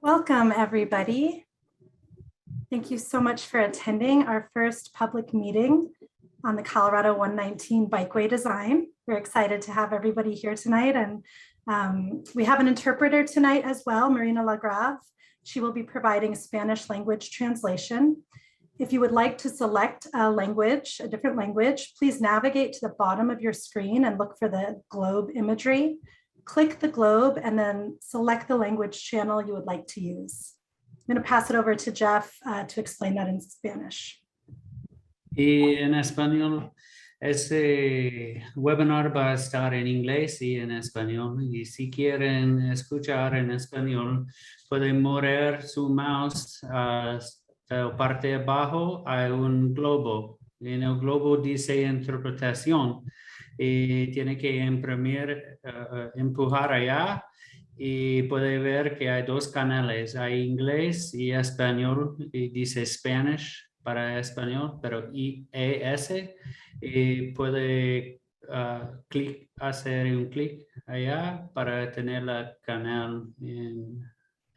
Welcome, everybody. Thank you so much for attending our first public meeting on the Colorado 119 Bikeway design. We're excited to have everybody here tonight, and we have an interpreter tonight as well, Marina Lagrave. She will be providing Spanish language translation. If you would like to select a language, a different language, please navigate to the bottom of your screen and look for the globe imagery. Click the globe and then select the language channel you would like to use. I'm going to pass it over to Jeff to explain that in Spanish. Y en español, este webinar va a estar en inglés y en español. Y si quieren escuchar en español, pueden mover su mouse hasta la parte de abajo. Hay un globo. En el globo dice interpretación. Y tiene que imprimir, empujar allá y puede ver que hay dos canales, hay inglés y español, y dice Spanish para español, pero IES, y puede hacer un clic allá para tener el canal en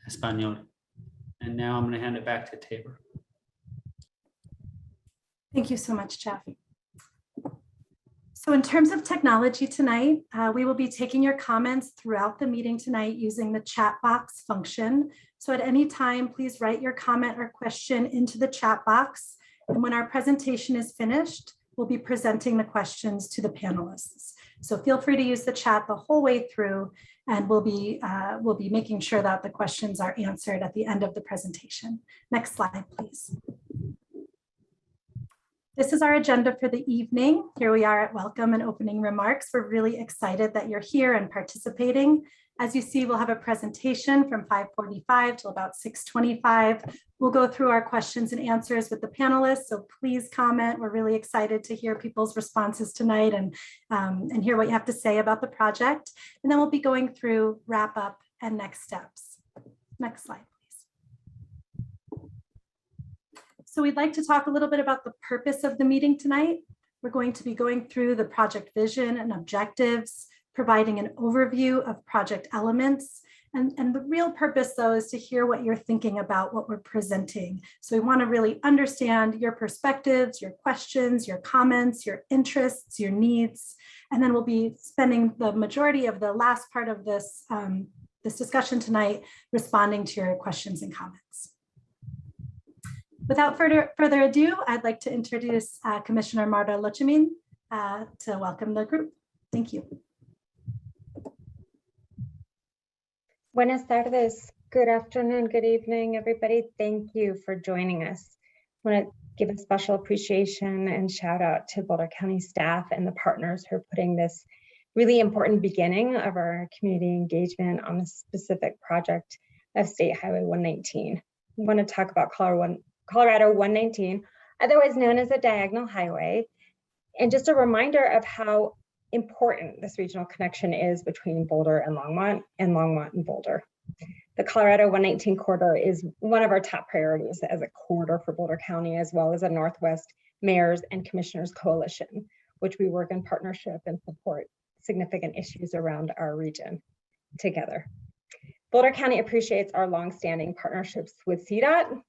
español. And now I'm going to hand it back to Tabor. Thank you so much, Jeff. So in terms of technology tonight, we will be taking your comments throughout the meeting tonight using the chat box function. So at any time, please write your comment or question into the chat box. And when our presentation is finished, we'll be presenting the questions to the panelists. So feel free to use the chat the whole way through, and we'll be making sure that the questions are answered at the end of the presentation. Next slide, please. This is our agenda for the evening. Here we are at welcome and opening remarks. We're really excited that you're here and participating. As you see, we'll have a presentation from 5:45 till about 6:25. We'll go through our questions and answers with the panelists, so please comment. We're really excited to hear people's responses tonight and hear what you have to say about the project. And then we'll be going through wrap up and next steps. Next slide. So we'd like to talk a little bit about the purpose of the meeting tonight. We're going to be going through the project vision and objectives, providing an overview of project elements. And the real purpose, though, is to hear what you're thinking about what we're presenting. So we want to really understand your perspectives, your questions, your comments, your interests, your needs. And then we'll be spending the majority of the last part of this, this discussion tonight responding to your questions and comments. Without further ado, I'd like to introduce Commissioner Marta Lochamin to welcome the group. Thank you. Buenas tardes. Good afternoon, good evening, everybody. Thank you for joining us. I want to give a special appreciation and shout out to Boulder County staff and the partners who are putting this really important beginning of our community engagement on this specific project of State Highway 119. We want to talk about Colorado 119, otherwise known as a diagonal highway, and just a reminder of how important this regional connection is between Boulder and Longmont and Boulder. The Colorado 119 corridor is one of our top priorities as a corridor for Boulder County, as well as a Northwest Mayors and Commissioners Coalition, which we work in partnership and support significant issues around our region together. Boulder County appreciates our longstanding partnerships with CDOT,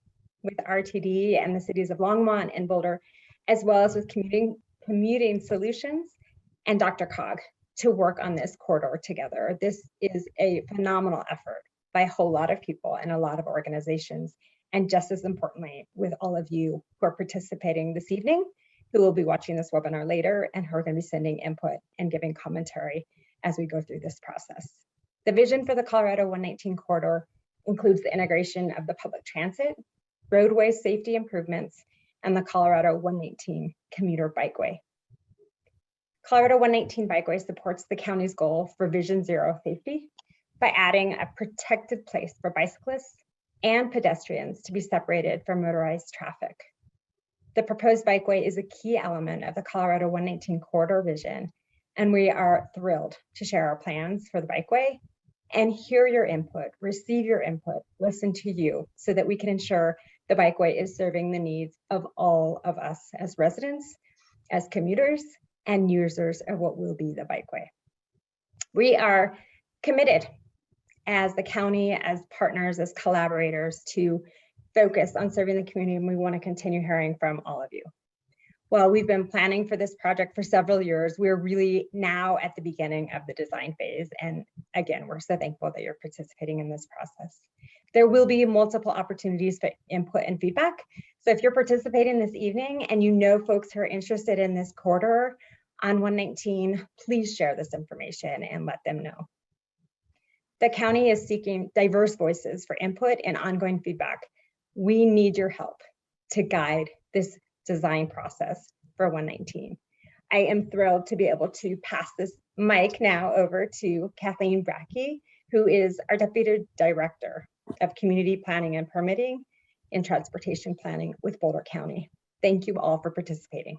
with RTD and the cities of Longmont and Boulder, as well as with commuting solutions and DRCOG to work on this corridor together. This is a phenomenal effort by a whole lot of people and a lot of organizations, and just as importantly, with all of you who are participating this evening, who will be watching this webinar later and who are going to be sending input and giving commentary as we go through this process. The vision for the Colorado 119 corridor includes the integration of the public transit, roadway safety improvements, and the Colorado 119 commuter bikeway. Colorado 119 bikeway supports the county's goal for Vision Zero safety by adding a protected place for bicyclists and pedestrians to be separated from motorized traffic. The proposed bikeway is a key element of the Colorado 119 corridor vision, and we are thrilled to share our plans for the bikeway and hear your input, receive your input, listen to you, so that we can ensure the bikeway is serving the needs of all of us as residents, as commuters, and users of what will be the bikeway. We are committed as the county, as partners, as collaborators to focus on serving the community, and we want to continue hearing from all of you. Well, we've been planning for this project for several years. We're really now at the beginning of the design phase. And again, we're so thankful that you're participating in this process. There will be multiple opportunities for input and feedback. So if you're participating this evening and you know folks who are interested in this corridor on 119, please share this information and let them know. The county is seeking diverse voices for input and ongoing feedback. We need your help to guide this design process for 119. I am thrilled to be able to pass this mic now over to Kathleen Brackey, who is our Deputy Director of Community Planning and Permitting and Transportation Planning with Boulder County. Thank you all for participating.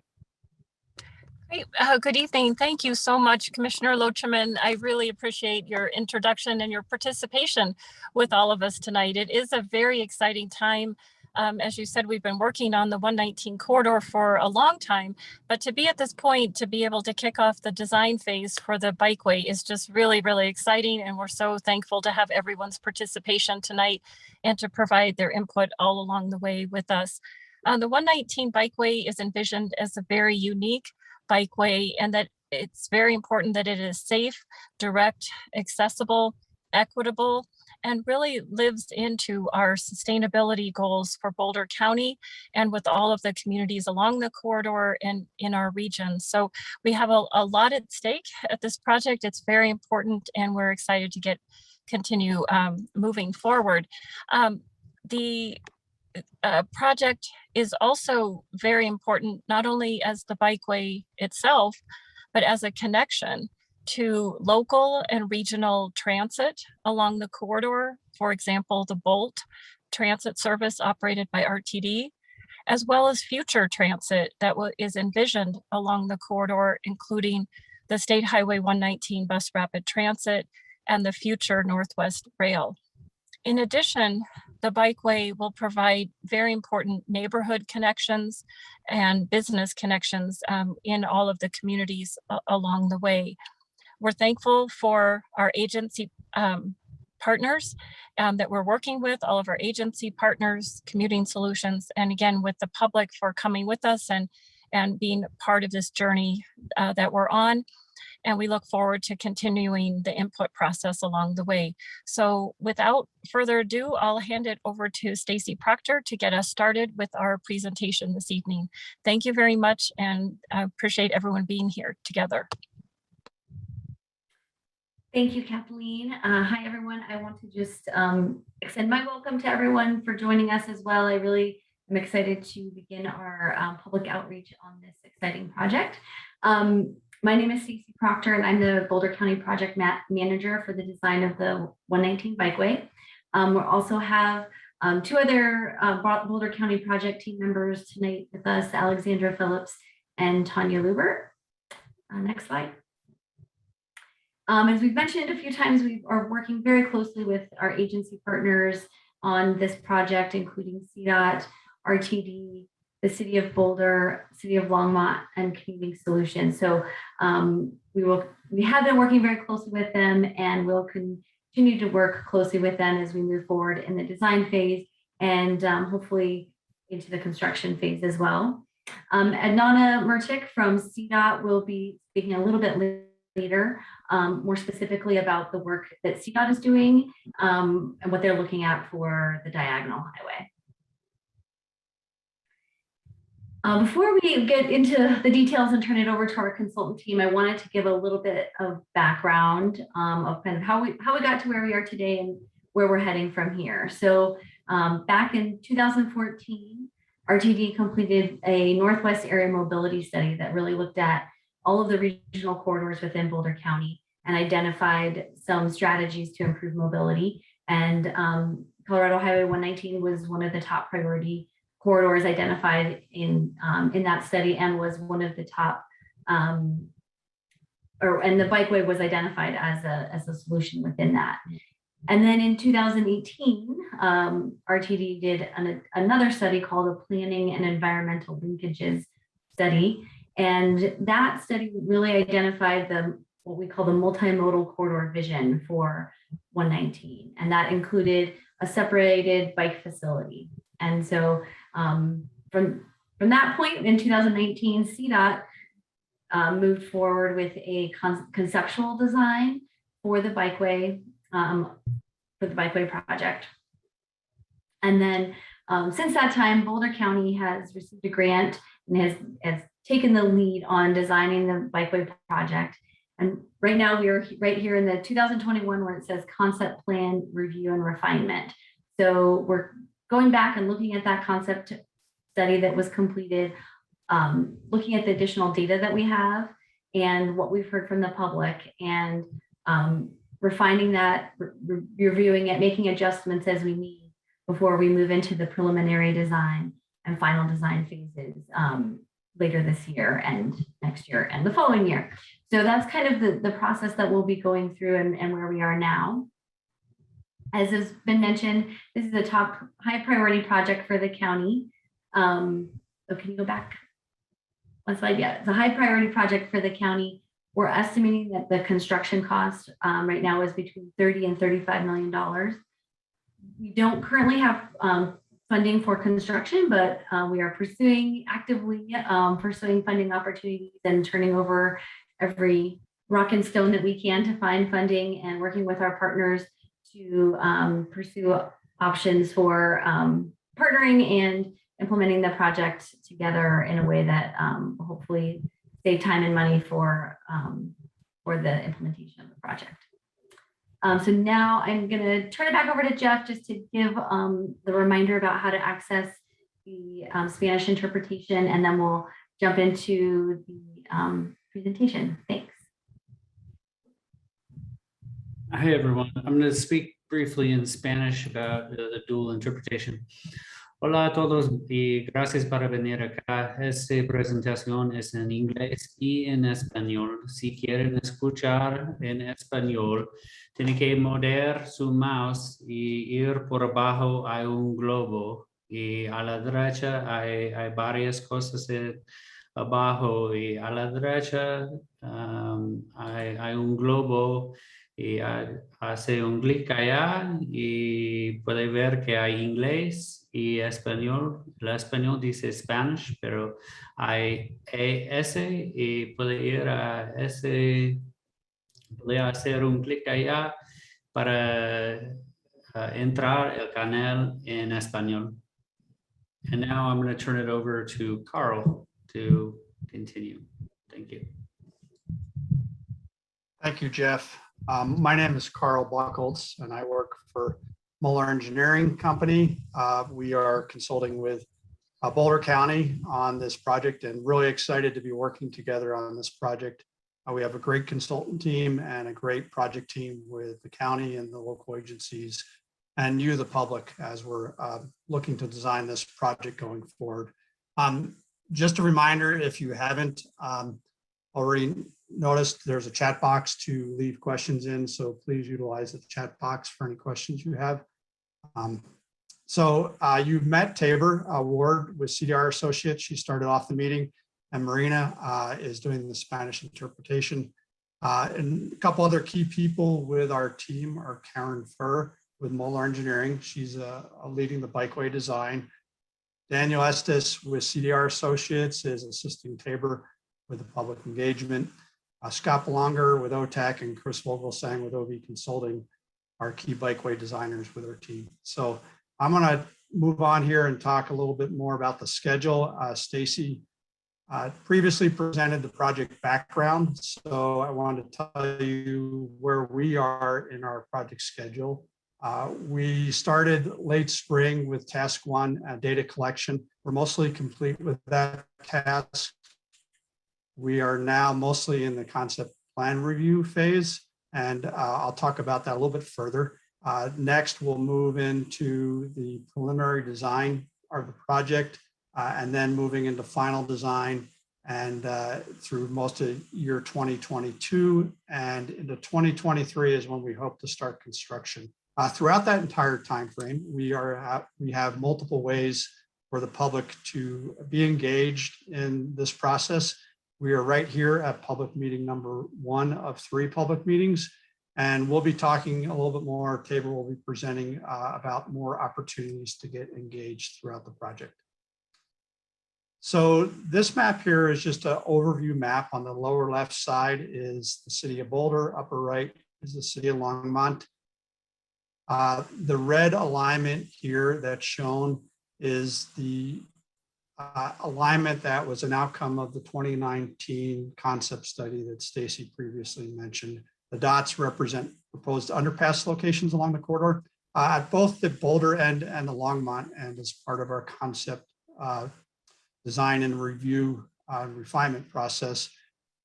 Great. Good evening. Thank you so much, Commissioner Locheman. I really appreciate your introduction and your participation with all of us tonight. It is a very exciting time. As you said, we've been working on the 119 corridor for a long time, but to be at this point, to be able to kick off the design phase for the Bikeway is just really, really exciting. And we're so thankful to have everyone's participation tonight and to provide their input all along the way with us. The 119 Bikeway is envisioned as a very unique bikeway, and that it's very important that it is safe, direct, accessible, equitable, and really lives into our sustainability goals for Boulder County and with all of the communities along the corridor and in our region. So we have a lot at stake at this project. It's very important, and we're excited to continue moving forward. The project is also very important, not only as the bikeway itself, but as a connection to local and regional transit along the corridor. For example, the Bolt transit service operated by RTD, as well as future transit that is envisioned along the corridor, including the State Highway 119 bus rapid transit and the future Northwest Rail. In addition, the Bikeway will provide very important neighborhood connections and business connections in all of the communities along the way. We're thankful for our agency partners that we're working with, all of our agency partners, Commuting Solutions, and again, with the public for coming with us and being part of this journey that we're on. And we look forward to continuing the input process along the way. So without further ado, I'll hand it over to Stacy Proctor to get us started with our presentation this evening. Thank you very much, and I appreciate everyone being here together. Thank you, Kathleen. Hi, everyone. I want to just extend my welcome to everyone for joining us as well. I really am excited to begin our public outreach on this exciting project. My name is Stacy Proctor, and I'm the Boulder County Project Manager for the design of the 119 Bikeway. We also have two other Boulder County Project team members tonight with us, Alexandra Phillips and Tanya Lubert. Next slide. As we've mentioned a few times, we are working very closely with our agency partners on this project, including CDOT, RTD, the City of Boulder, City of Longmont, and Commuting Solutions. So we have been working very closely with them, and we'll continue to work closely with them as we move forward in the design phase and hopefully into the construction phase as well. Adnana Murtik from CDOT will be speaking a little bit later, more specifically about the work that CDOT is doing and what they're looking at for the Diagonal Highway. Before we get into the details and turn it over to our consultant team, I wanted to give a little bit of background of kind of how we got to where we are today and where we're heading from here. So back in 2014, RTD completed a Northwest Area Mobility Study that really looked at all of the regional corridors within Boulder County and identified some strategies to improve mobility. And Colorado Highway 119 was one of the top priority corridors identified in that study, and was one of the top, and the Bikeway was identified as a solution within that. And then in 2018, RTD did another study called a Planning and Environmental Linkages Study. And that study really identified what we call the multimodal corridor vision for 119, and that included a separated bike facility. And so from that point in 2019, CDOT moved forward with a conceptual design for the Bikeway project. And then since that time, Boulder County has received a grant and has taken the lead on designing the Bikeway project. And right now we are right here in the 2021 where it says concept plan review and refinement. So we're going back and looking at that concept study that was completed, looking at the additional data that we have and what we've heard from the public, and refining that, reviewing it, making adjustments as we need before we move into the preliminary design and final design phases later this year and next year and the following year. So that's kind of the process that we'll be going through and where we are now. As has been mentioned, this is a top high priority project for the county. So can you go back one slide? Yeah, it's a high priority project for the county. We're estimating that the construction cost right now is between $30 and $35 million. We don't currently have funding for construction, but we are actively pursuing funding opportunities and turning over every rock and stone that we can to find funding, and working with our partners to pursue options for partnering and implementing the project together in a way that will hopefully save time and money for the implementation of the project. So now I'm going to turn it back over to Jeff just to give the reminder about how to access the Spanish interpretation, and then we'll jump into the presentation. Thanks. Hi, everyone. I'm going to speak briefly in Spanish about the dual interpretation. Hola a todos y gracias por venir acá. Esta presentación es en inglés y en español. Si quieren escuchar en español, tienen que mover su mouse y ir por abajo. Hay un globo y a la derecha hay varias cosas abajo, y a la derecha hay un globo. Y hace un clic allá y puede ver que hay inglés y español. El español dice Spanish, pero hay ES y puede ir a ese, puede hacer un clic allá para entrar el canal en español. And now I'm going to turn it over to Carl to continue. Thank you. Thank you, Jeff. My name is Carl Buchholz, and I work for Muller Engineering Company. We are consulting with Boulder County on this project, and really excited to be working together on this project. We have a great consultant team and a great project team with the county and the local agencies and you, the public, as we're looking to design this project going forward. Just a reminder, if you haven't already noticed, there's a chat box to leave questions in, so please utilize the chat box for any questions you have. You've met Tabor Ward with CDR Associates. She started off the meeting, and Marina is doing the Spanish interpretation. And a couple other key people with our team are Karen Furr with Muller Engineering. She's leading the Bikeway design. Daniel Estes with CDR Associates is assisting Tabor with the public engagement. Scott Belonger with OTAC and Chris Vogelsang with OV Consulting are key Bikeway designers with our team. So I'm going to move on here and talk a little bit more about the schedule. Stacy previously presented the project background, so I wanted to tell you where we are in our project schedule. We started late spring with task one, data collection. We're mostly complete with that task. We are now mostly in the concept plan review phase, and I'll talk about that a little bit further. Next, we'll move into the preliminary design of the project, and then moving into final design, and through most of year 2022 and into 2023 is when we hope to start construction. Throughout that entire time frame, we have multiple ways for the public to be engaged in this process. We are right here at public meeting number 1 of 3 public meetings. And we'll be talking a little bit more. Tabor will be presenting about more opportunities to get engaged throughout the project. So this map here is just an overview map. On the lower left side is the city of Boulder, upper right is the city of Longmont. The red alignment here that's shown is the alignment that was an outcome of the 2019 concept study that Stacy previously mentioned. The dots represent proposed underpass locations along the corridor at both the Boulder end and the Longmont end as part of our concept design and review refinement process.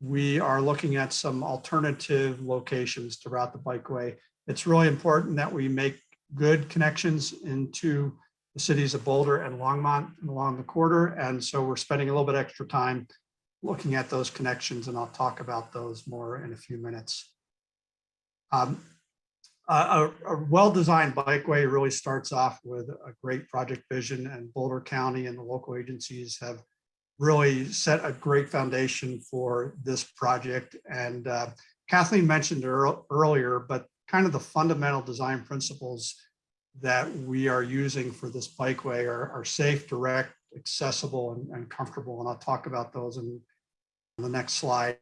We are looking at some alternative locations throughout the bikeway. It's really important that we make good connections into the cities of Boulder and Longmont and along the corridor. And so we're spending a little bit extra time looking at those connections, and I'll talk about those more in a few minutes. A well-designed bikeway really starts off with a great project vision, and Boulder County and the local agencies have really set a great foundation for this project. And Kathleen mentioned earlier, but kind of the fundamental design principles that we are using for this bikeway are safe, direct, accessible, and comfortable. And I'll talk about those in the next slide.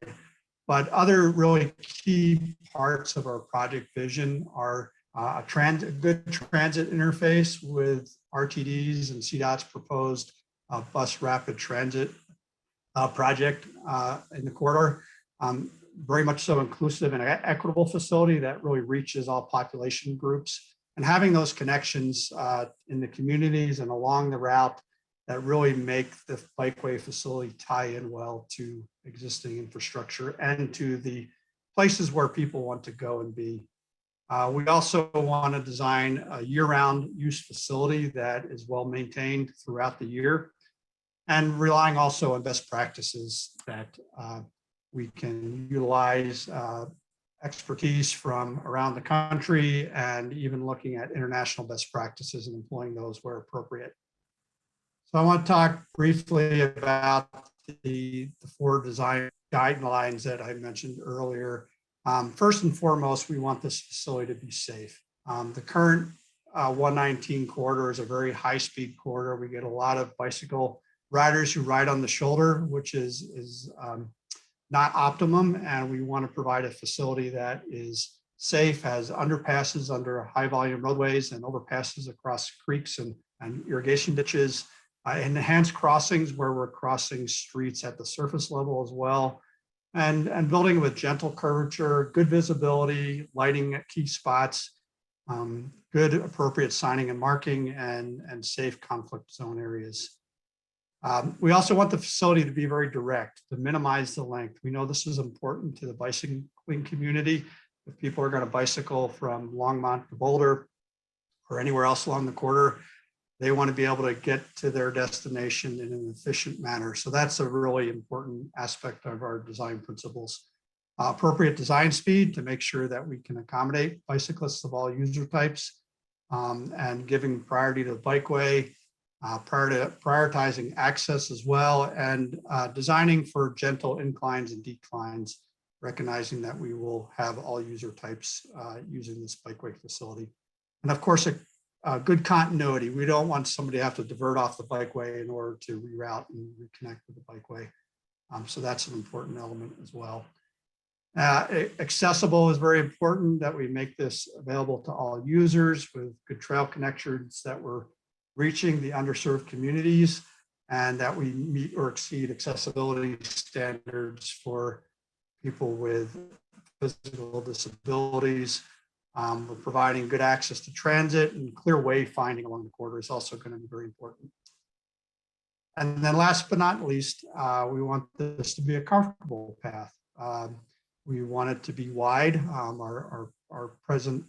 But other really key parts of our project vision are a good transit interface with RTDs and CDOT's proposed bus rapid transit project in the corridor. Very much so inclusive and equitable facility that really reaches all population groups. And having those connections in the communities and along the route that really make the bikeway facility tie in well to existing infrastructure and to the places where people want to go and be. We also want to design a year-round use facility that is well maintained throughout the year, and relying also on best practices that we can utilize expertise from around the country, and even looking at international best practices and employing those where appropriate. So I want to talk briefly about the 4 design guidelines that I mentioned earlier. First and foremost, we want this facility to be safe. The current 119 corridor is a very high-speed corridor. We get a lot of bicycle riders who ride on the shoulder, which is not optimum, and we want to provide a facility that is safe, has underpasses under high volume roadways and overpasses across creeks and irrigation ditches, enhanced crossings where we're crossing streets at the surface level as well, and building with gentle curvature, good visibility, lighting at key spots, good appropriate signing and marking, and safe conflict zone areas. We also want the facility to be very direct, to minimize the length. We know this is important to the bicycling community. If people are going to bicycle from Longmont to Boulder or anywhere else along the corridor, they want to be able to get to their destination in an efficient manner. So that's a really important aspect of our design principles. Appropriate design speed to make sure that we can accommodate bicyclists of all user types, and giving priority to the bikeway, prioritizing access as well, and designing for gentle inclines and declines, recognizing that we will have all user types using this bikeway facility. And of course, a good continuity. We don't want somebody to have to divert off the bikeway in order to reroute and reconnect with the bikeway. So that's an important element as well. Accessible is very important, that we make this available to all users with good trail connections, that we're reaching the underserved communities, and that we meet or exceed accessibility standards for people with physical disabilities. We're providing good access to transit, and clear wayfinding along the corridor is also going to be very important. And then last but not least, we want this to be a comfortable path. We want it to be wide. Our present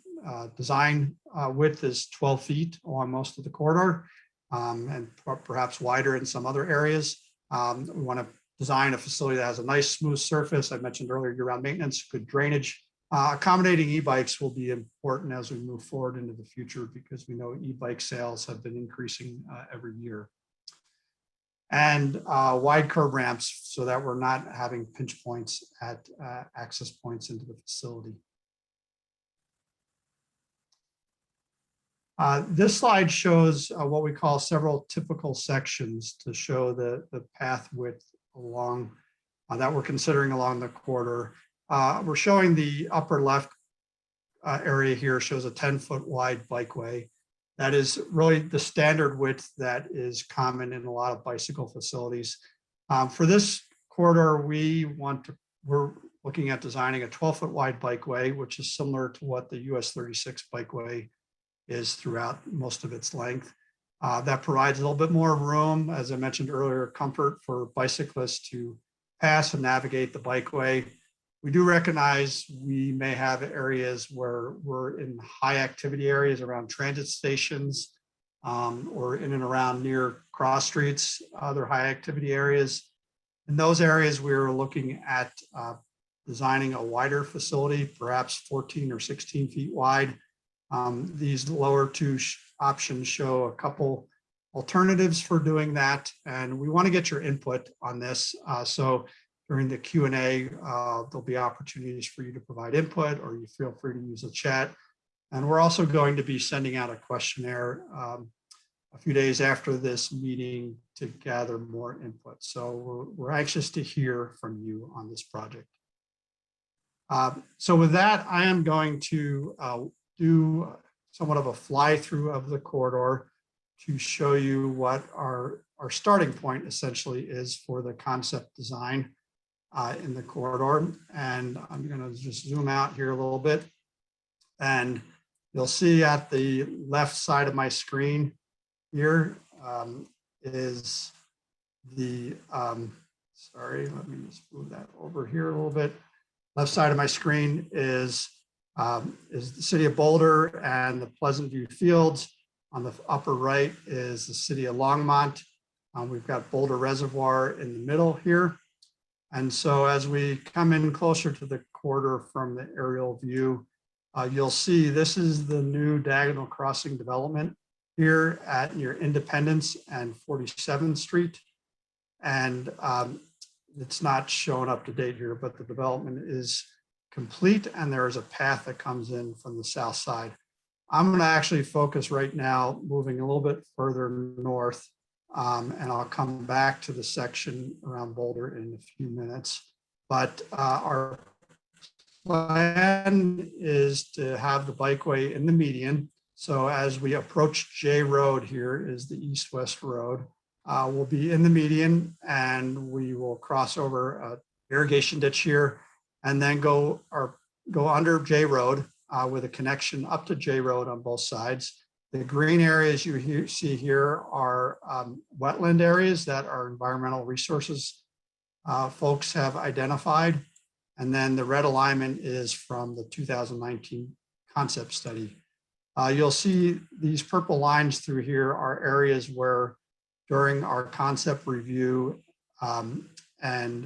design width is 12 feet along most of the corridor, and perhaps wider in some other areas. We want to design a facility that has a nice smooth surface. I mentioned earlier year-round maintenance, good drainage. Accommodating e-bikes will be important as we move forward into the future, because we know e-bike sales have been increasing every year. And wide curb ramps so that we're not having pinch points at access points into the facility. This slide shows what we call several typical sections to show the path width along that we're considering along the corridor. We're showing the upper left area here shows a 10-foot wide bikeway. That is really the standard width that is common in a lot of bicycle facilities. For this corridor, we're looking at designing a 12-foot wide bikeway, which is similar to what the US 36 bikeway is throughout most of its length. That provides a little bit more room, as I mentioned earlier, comfort for bicyclists to pass and navigate the bikeway. We do recognize we may have areas where we're in high activity areas around transit stations or in and around near cross streets, other high activity areas. In those areas, we're looking at designing a wider facility, perhaps 14 or 16 feet wide. These lower two options show a couple alternatives for doing that, and we want to get your input on this. So during the Q&A, there'll be opportunities for you to provide input, or you feel free to use the chat. And we're also going to be sending out a questionnaire a few days after this meeting to gather more input. So we're anxious to hear from you on this project. So with that, I am going to do somewhat of a fly through of the corridor to show you what our starting point essentially is for the concept design in the corridor. And I'm going to just zoom out here a little bit. And you'll see at the left side of my screen here is the, sorry, let me just move that over here a little bit. Left side of my screen is the city of Boulder and the Pleasant View Fields. On the upper right is the city of Longmont. We've got Boulder Reservoir in the middle here. And so as we come in closer to the corridor from the aerial view, you'll see this is the new diagonal crossing development here at near Independence and 47th Street. And it's not shown up to date here, but the development is complete and there is a path that comes in from the south side. I'm going to actually focus right now moving a little bit further north, and I'll come back to the section around Boulder in a few minutes. But our plan is to have the bikeway in the median. So as we approach J Road, here is the east-west road. We'll be in the median and we will cross over an irrigation ditch here and then go under J Road with a connection up to J Road on both sides. The green areas you see here are wetland areas that our environmental resources folks have identified. And then the red alignment is from the 2019 concept study. You'll see these purple lines through here are areas where during our concept review and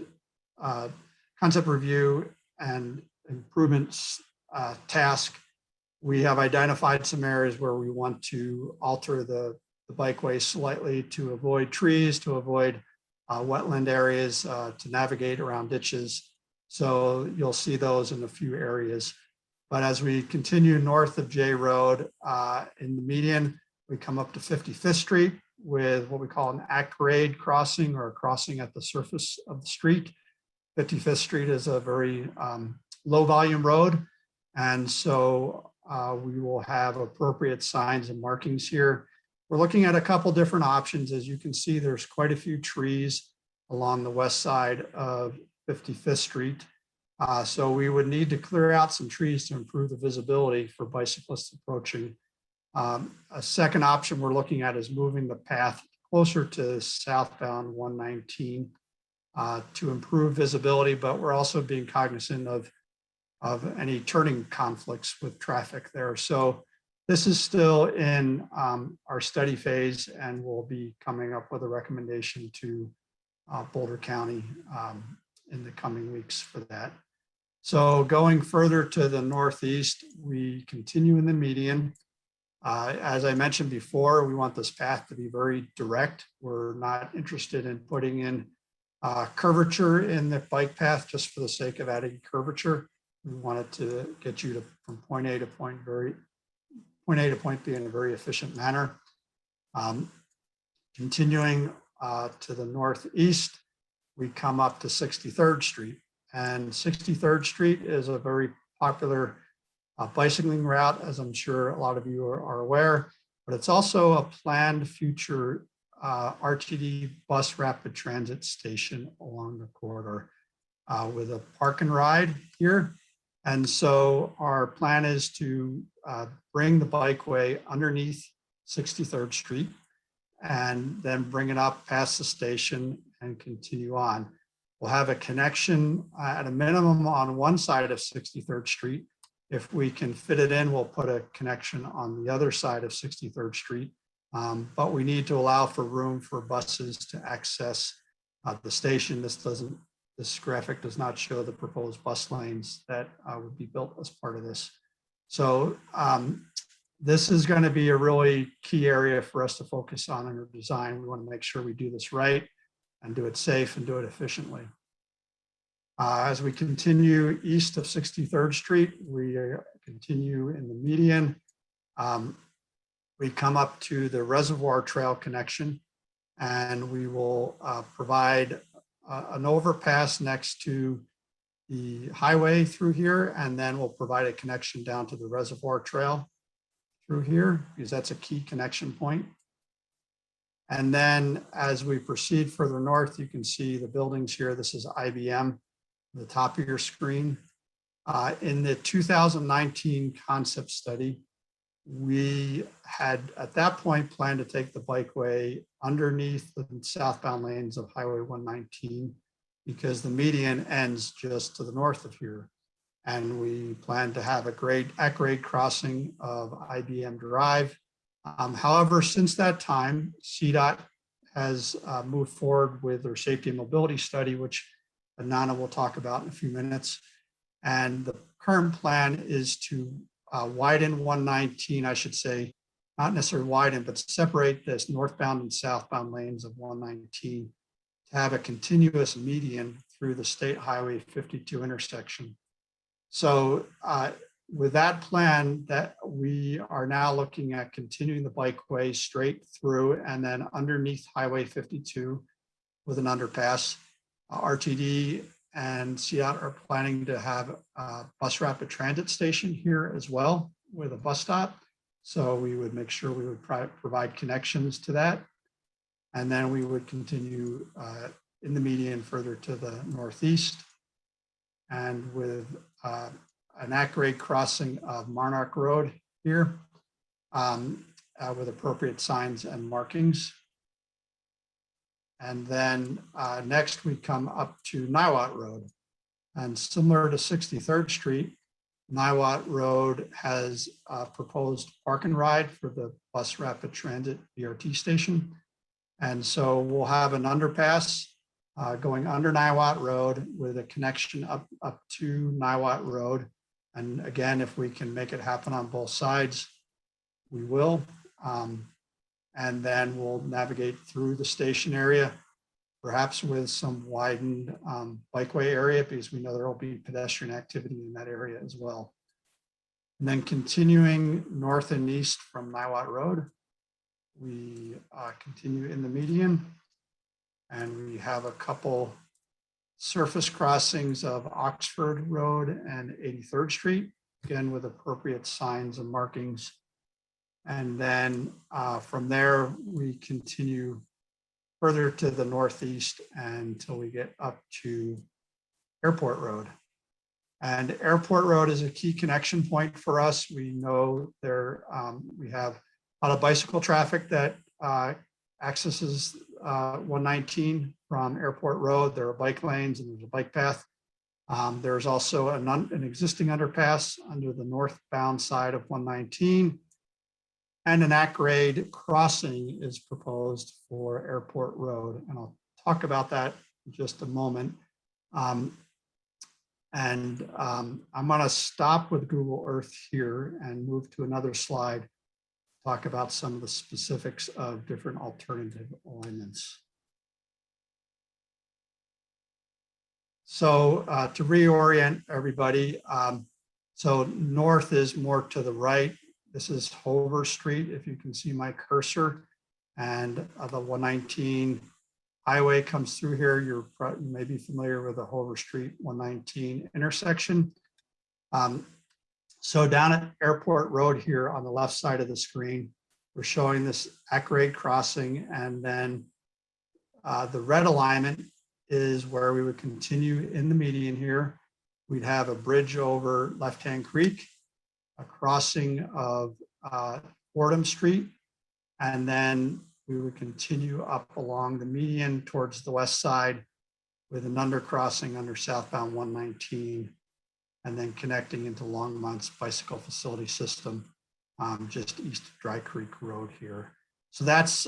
improvements task, we have identified some areas where we want to alter the bikeway slightly to avoid trees, to avoid wetland areas, to navigate around ditches. So you'll see those in a few areas. But as we continue north of J Road in the median, we come up to 55th Street with what we call an at-grade crossing, or a crossing at the surface of the street. 55th Street is a very low volume road. And so we will have appropriate signs and markings here. We're looking at a couple different options. As you can see, there's quite a few trees along the west side of 55th Street. So we would need to clear out some trees to improve the visibility for bicyclists approaching. A second option we're looking at is moving the path closer to southbound 119 to improve visibility, but we're also being cognizant of any turning conflicts with traffic there. So this is still in our study phase, and we'll be coming up with a recommendation to Boulder County in the coming weeks for that. So going further to the northeast, we continue in the median. As I mentioned before, we want this path to be very direct. We're not interested in putting in curvature in the bike path just for the sake of adding curvature. We wanted to get you from point A to point point A to point B in a very efficient manner. Continuing to the northeast, we come up to 63rd Street. And 63rd Street is a very popular bicycling route, as I'm sure a lot of you are aware, but it's also a planned future RTD bus rapid transit station along the corridor with a park and ride here. And so our plan is to bring the bikeway underneath 63rd Street and then bring it up past the station and continue on. We'll have a connection at a minimum on one side of 63rd Street. If we can fit it in, we'll put a connection on the other side of 63rd Street. But we need to allow for room for buses to access the station. This graphic does not show the proposed bus lanes that would be built as part of this. So this is going to be a really key area for us to focus on in our design. We want to make sure we do this right and do it safe and do it efficiently. As we continue east of 63rd Street, we continue in the median. We come up to the Reservoir Trail connection, and we will provide an overpass next to the highway through here, and then we'll provide a connection down to the Reservoir Trail through here, because that's a key connection point. And then as we proceed further north, you can see the buildings here. This is IBM, the top of your screen. In the 2019 concept study, we had at that point planned to take the bikeway underneath the southbound lanes of Highway 119 because the median ends just to the north of here. And we plan to have a at-grade crossing of IBM Drive. However, since that time, CDOT has moved forward with their safety and mobility study, which Nana will talk about in a few minutes. And the current plan is to widen 119, I should say, not necessarily widen, but separate this northbound and southbound lanes of 119 to have a continuous median through the State Highway 52 intersection. So with that plan, that we are now looking at continuing the bikeway straight through and then underneath Highway 52 with an underpass. RTD and CDOT are planning to have a bus rapid transit station here as well with a bus stop. So we would make sure we would provide connections to that. And then we would continue in the median further to the northeast and with an at-grade crossing of Marnock Road here with appropriate signs and markings. And then next we come up to Niwot Road. And similar to 63rd Street, Niwot Road has a proposed park and ride for the bus rapid transit BRT station. And so we'll have an underpass going under Niwot Road with a connection up to Niwot Road. And again, if we can make it happen on both sides, we will. And then we'll navigate through the station area, perhaps with some widened bikeway area, because we know there will be pedestrian activity in that area as well. And then continuing north and east from Niwot Road, we continue in the median, and we have a couple surface crossings of Oxford Road and 83rd Street, again with appropriate signs and markings. And then from there, we continue further to the northeast until we get up to Airport Road. And Airport Road is a key connection point for us. We know there we have a lot of bicycle traffic that accesses 119 from Airport Road. There are bike lanes and there's a bike path. There's also an existing underpass under the northbound side of 119. And an at-grade crossing is proposed for Airport Road. And I'll talk about that in just a moment. I'm gonna stop with Google Earth here and move to another slide, talk about some of the specifics of different alternative alignments. So to reorient everybody, so north is more to the right. This is Hover Street, if you can see my cursor, and the 119 highway comes through here. You may be familiar with the Hover Street 119 intersection. So down at Airport Road here on the left side of the screen, we're showing this at-grade crossing, and then the red alignment is where we would continue in the median here. We'd have a bridge over Left-Hand Creek, a crossing of Fordham Street, and then we would continue up along the median towards the west side with an undercrossing under southbound 119, and then connecting into Longmont's bicycle facility system just east of Dry Creek Road here. So that's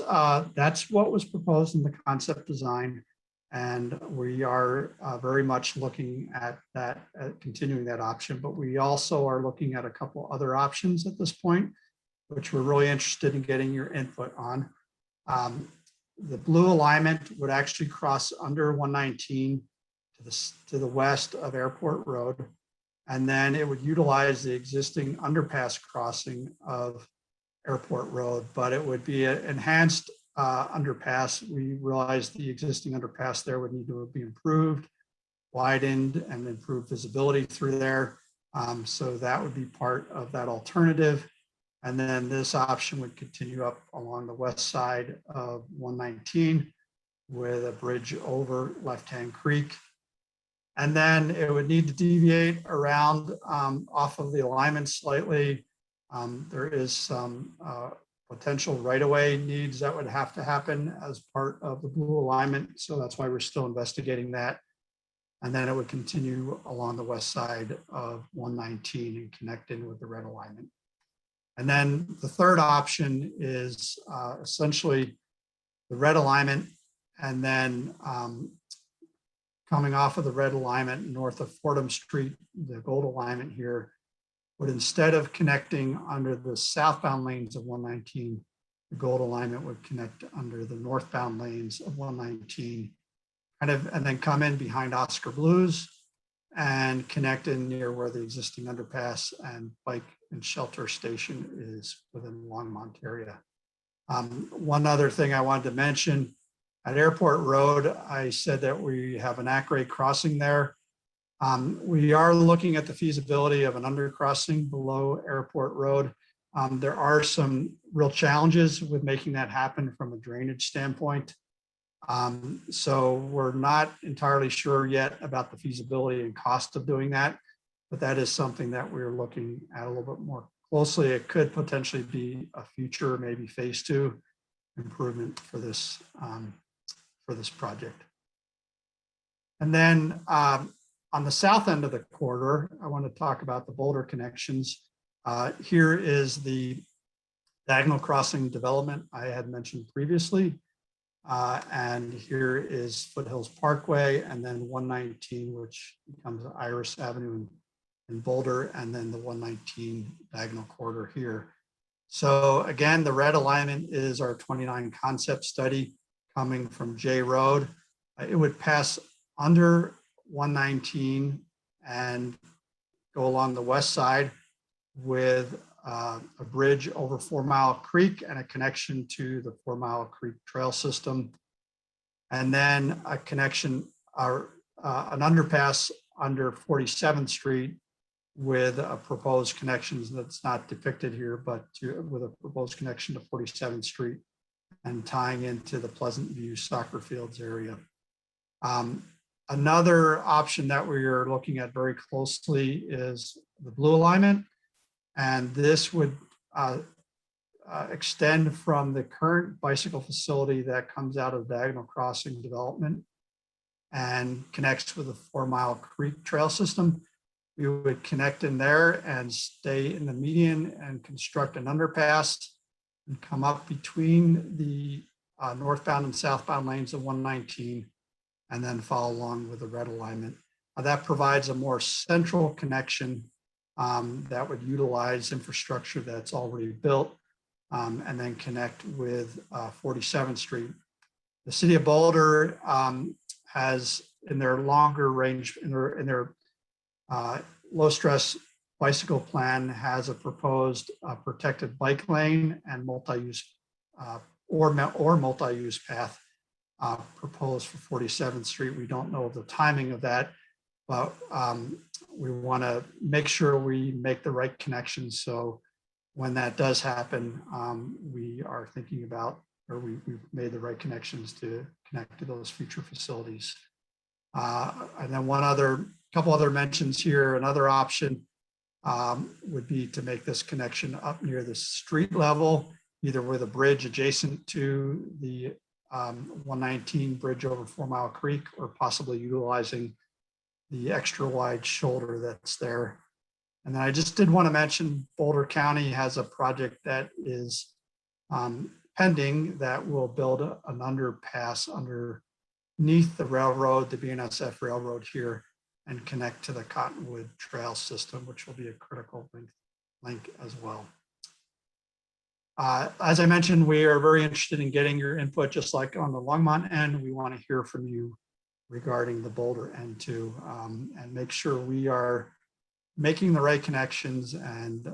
what was proposed in the concept design. And we are very much looking at that, continuing that option, but we also are looking at a couple other options at this point, which we're really interested in getting your input on. The blue alignment would actually cross under 119 to the west of Airport Road, and then it would utilize the existing underpass crossing of Airport Road, but it would be an enhanced underpass. We realized the existing underpass there would need to be improved, widened, and improved visibility through there. So that would be part of that alternative. And then this option would continue up along the west side of 119 with a bridge over Left-Hand Creek. And then it would need to deviate around off of the alignment slightly. There is some potential right-of-way needs that would have to happen as part of the blue alignment. So that's why we're still investigating that. And then it would continue along the west side of 119 and connect in with the red alignment. And then the third option is essentially the red alignment, and then coming off of the red alignment north of Fordham Street, the gold alignment here would, instead of connecting under the southbound lanes of 119, the gold alignment would connect under the northbound lanes of 119, and then come in behind Oscar Blues and connect in near where the existing underpass and bike and shelter station is within Longmont area. One other thing I wanted to mention, at Airport Road, I said that we have an at-grade crossing there. We are looking at the feasibility of an undercrossing below Airport Road. There are some real challenges with making that happen from a drainage standpoint. So we're not entirely sure yet about the feasibility and cost of doing that, but that is something that we're looking at a little bit more closely. It could potentially be a future, maybe phase 2 improvement for this project. And then on the south end of the corridor, I want to talk about the Boulder connections. Here is the diagonal crossing development I had mentioned previously. And here is Foothills Parkway, and then 119, which becomes Iris Avenue in Boulder, and then the 119 diagonal corridor here. So again, the red alignment is our 29 concept study coming from J Road. It would pass under 119 and go along the west side with a bridge over 4 Mile Creek and a connection to the 4 Mile Creek trail system. And then a connection, an underpass under 47th Street with a proposed connections that's not depicted here, but with a proposed connection to 47th Street and tying into the Pleasant View soccer fields area. Another option that we are looking at very closely is the blue alignment. And this would extend from the current bicycle facility that comes out of Diagonal Crossing development and connects with the 4 Mile Creek trail system. We would connect in there and stay in the median and construct an underpass and come up between the northbound and southbound lanes of 119 and then follow along with the red alignment. That provides a more central connection that would utilize infrastructure that's already built and then connect with 47th Street. The city of Boulder has, in their longer range, in their low stress bicycle plan has a proposed protected bike lane and multi-use multi-use path proposed for 47th Street. We don't know the timing of that, but we want to make sure we make the right connections. So when that does happen, we are thinking about, or we've made the right connections to connect to those future facilities. And then couple other mentions here. Another option would be to make this connection up near the street level, either with a bridge adjacent to the 119 bridge over 4 Mile Creek, or possibly utilizing the extra wide shoulder that's there. And then I just did want to mention Boulder County has a project that is pending that will build an underpass underneath the railroad, the BNSF railroad here, and connect to the Cottonwood Trail system, which will be a critical link as well. As I mentioned, we are very interested in getting your input, just like on the Longmont end. We want to hear from you regarding the Boulder end too, and make sure we are making the right connections. And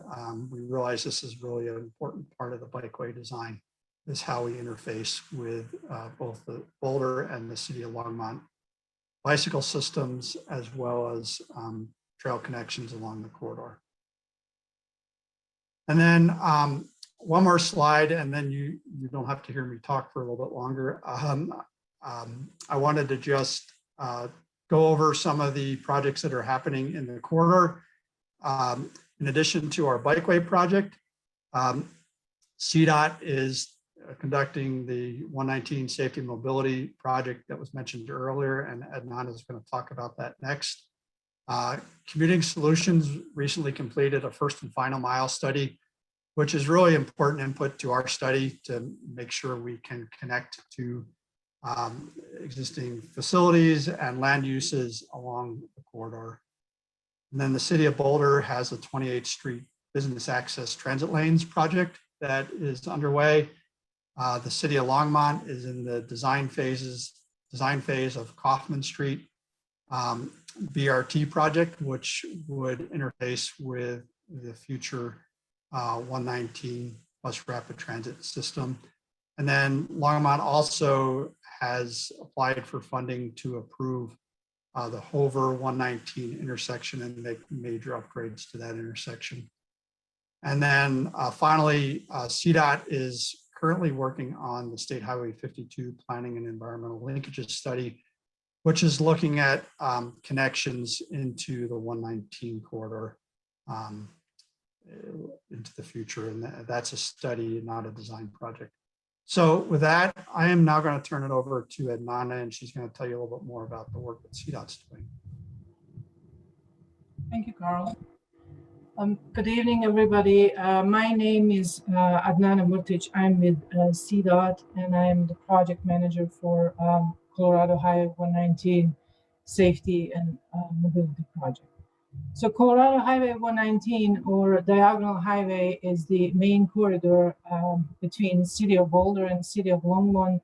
we realize this is really an important part of the bikeway design, is how we interface with both the Boulder and the city of Longmont bicycle systems, as well as trail connections along the corridor. And then one more slide, and then you don't have to hear me talk for a little bit longer. I wanted to just go over some of the projects that are happening in the corridor. In addition to our Bikeway project, CDOT is conducting the 119 Safety and Mobility project that was mentioned earlier, and Adnan is going to talk about that next. Commuting Solutions recently completed a first and final mile study, which is really important input to our study to make sure we can connect to existing facilities and land uses along the corridor. And then the city of Boulder has a 28th Street Business Access Transit Lanes project that is underway. The city of Longmont is in the design phase of Kaufman Street BRT project, which would interface with the future 119 bus rapid transit system. And then Longmont also has applied for funding to approve the Hover 119 intersection and make major upgrades to that intersection. And then finally, CDOT is currently working on the State Highway 52 Planning and Environmental Linkages Study, which is looking at connections into the 119 corridor into the future. And that's a study, not a design project. So with that, I am now going to turn it over to Adnana, and she's going to tell you a little bit more about the work that CDOT's doing. Thank you, Carl. Good evening, everybody. My name is Adnana Murtic. I'm with CDOT, and I'm the project manager for Colorado Highway 119 Safety and Mobility Project. So Colorado Highway 119, or Diagonal Highway, is the main corridor between City of Boulder and City of Longmont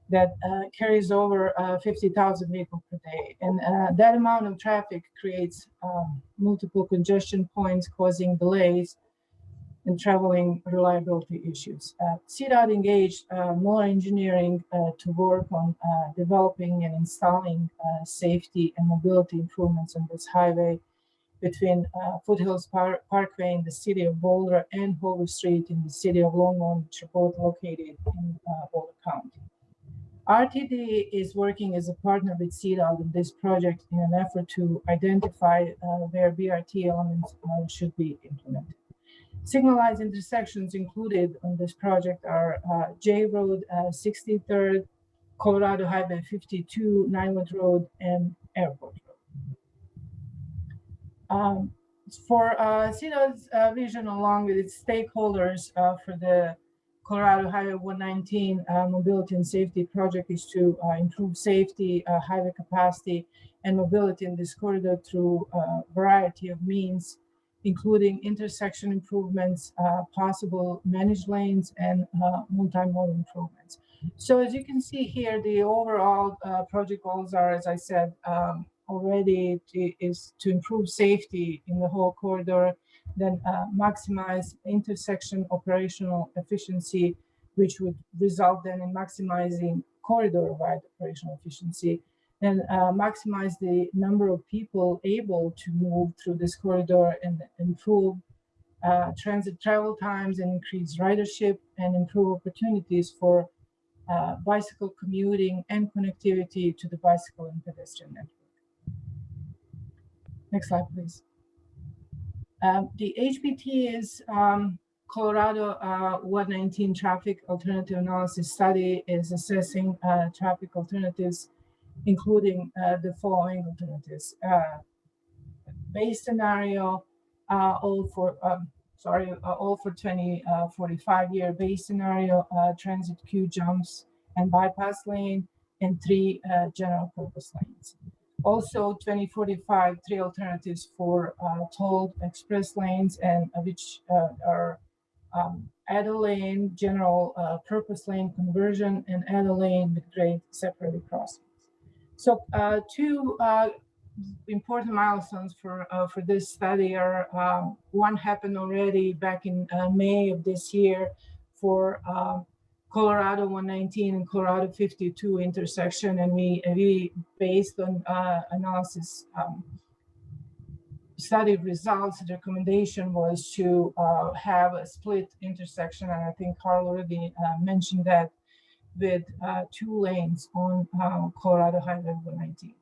that carries over 50,000 vehicles per day. And that amount of traffic creates multiple congestion points, causing delays and traveling reliability issues. CDOT engaged more engineering to work on developing and installing safety and mobility improvements on this highway between Foothills Parkway in the city of Boulder and Hover Street in the city of Longmont, which are both located in Boulder County. RTD is working as a partner with CDOT in this project in an effort to identify where BRT elements should be implemented. Signalized intersections included on this project are J Road 63rd, Colorado Highway 52, Ninewood Road, and Airport Road. For CDOT's vision, along with its stakeholders for the Colorado Highway 119 Mobility and Safety Project, is to improve safety, highway capacity, and mobility in this corridor through a variety of means, including intersection improvements, possible managed lanes, and multimodal improvements. So as you can see here, the overall project goals are, as I said, already is to improve safety in the whole corridor, then maximize intersection operational efficiency, which would result then in maximizing corridor-wide operational efficiency, and maximize the number of people able to move through this corridor and improve transit travel times and increase ridership and improve opportunities for bicycle commuting and connectivity to the bicycle and pedestrian network. Next slide, please. The HPT is Colorado 119 traffic alternative analysis study is assessing traffic alternatives, including the following alternatives. Base scenario, all for 2045 year base scenario, transit queue jumps and bypass lane, and 3 general purpose lanes. Also 2045, 3 alternatives for tolled express lanes, and which are add-a lane, general purpose lane conversion, and add-a lane with grade separately crossings. So 2 important milestones for this study are one happened already back in May of this year for Colorado 119 and Colorado 52 intersection, and we based on analysis study results, the recommendation was to have a split intersection, and I think Carl already mentioned that, with 2 lanes on Colorado Highway 119.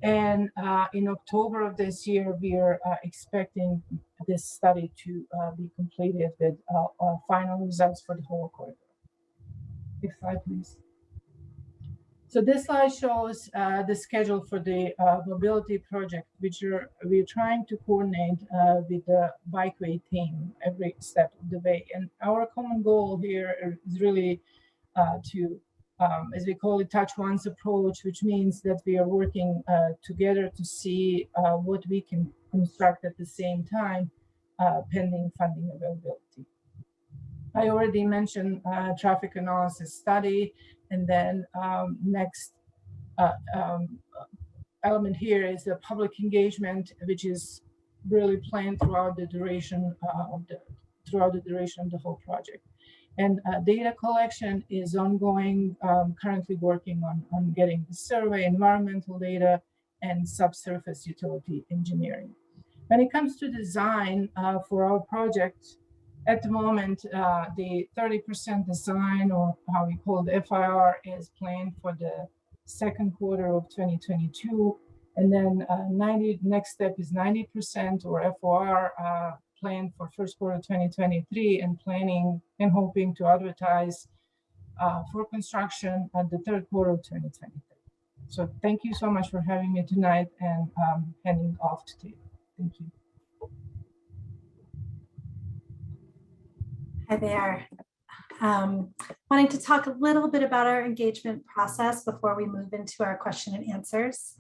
And in October of this year, we are expecting this study to be completed with final results for the whole corridor. Next slide, please. So this slide shows the schedule for the mobility project, which we're trying to coordinate with the Bikeway team every step of the way. And our common goal here is really to as we call it, touch once approach, which means that we are working together to see what we can construct at the same time, pending funding availability. I already mentioned traffic analysis study, and then next element here is the public engagement, which is really planned throughout the duration of the whole project. And data collection is ongoing, currently working on getting the survey, environmental data, and subsurface utility engineering. When it comes to design for our project, at the moment, the 30% design, or how we call the FIR, is planned for the second quarter of 2022. And then next step is 90% or FOR planned for first quarter 2023, and planning and hoping to advertise for construction at the third quarter of 2023. So thank you so much for having me tonight, and handing off to you. Thank you. Hi there. Wanting to talk a little bit about our engagement process before we move into our question and answers.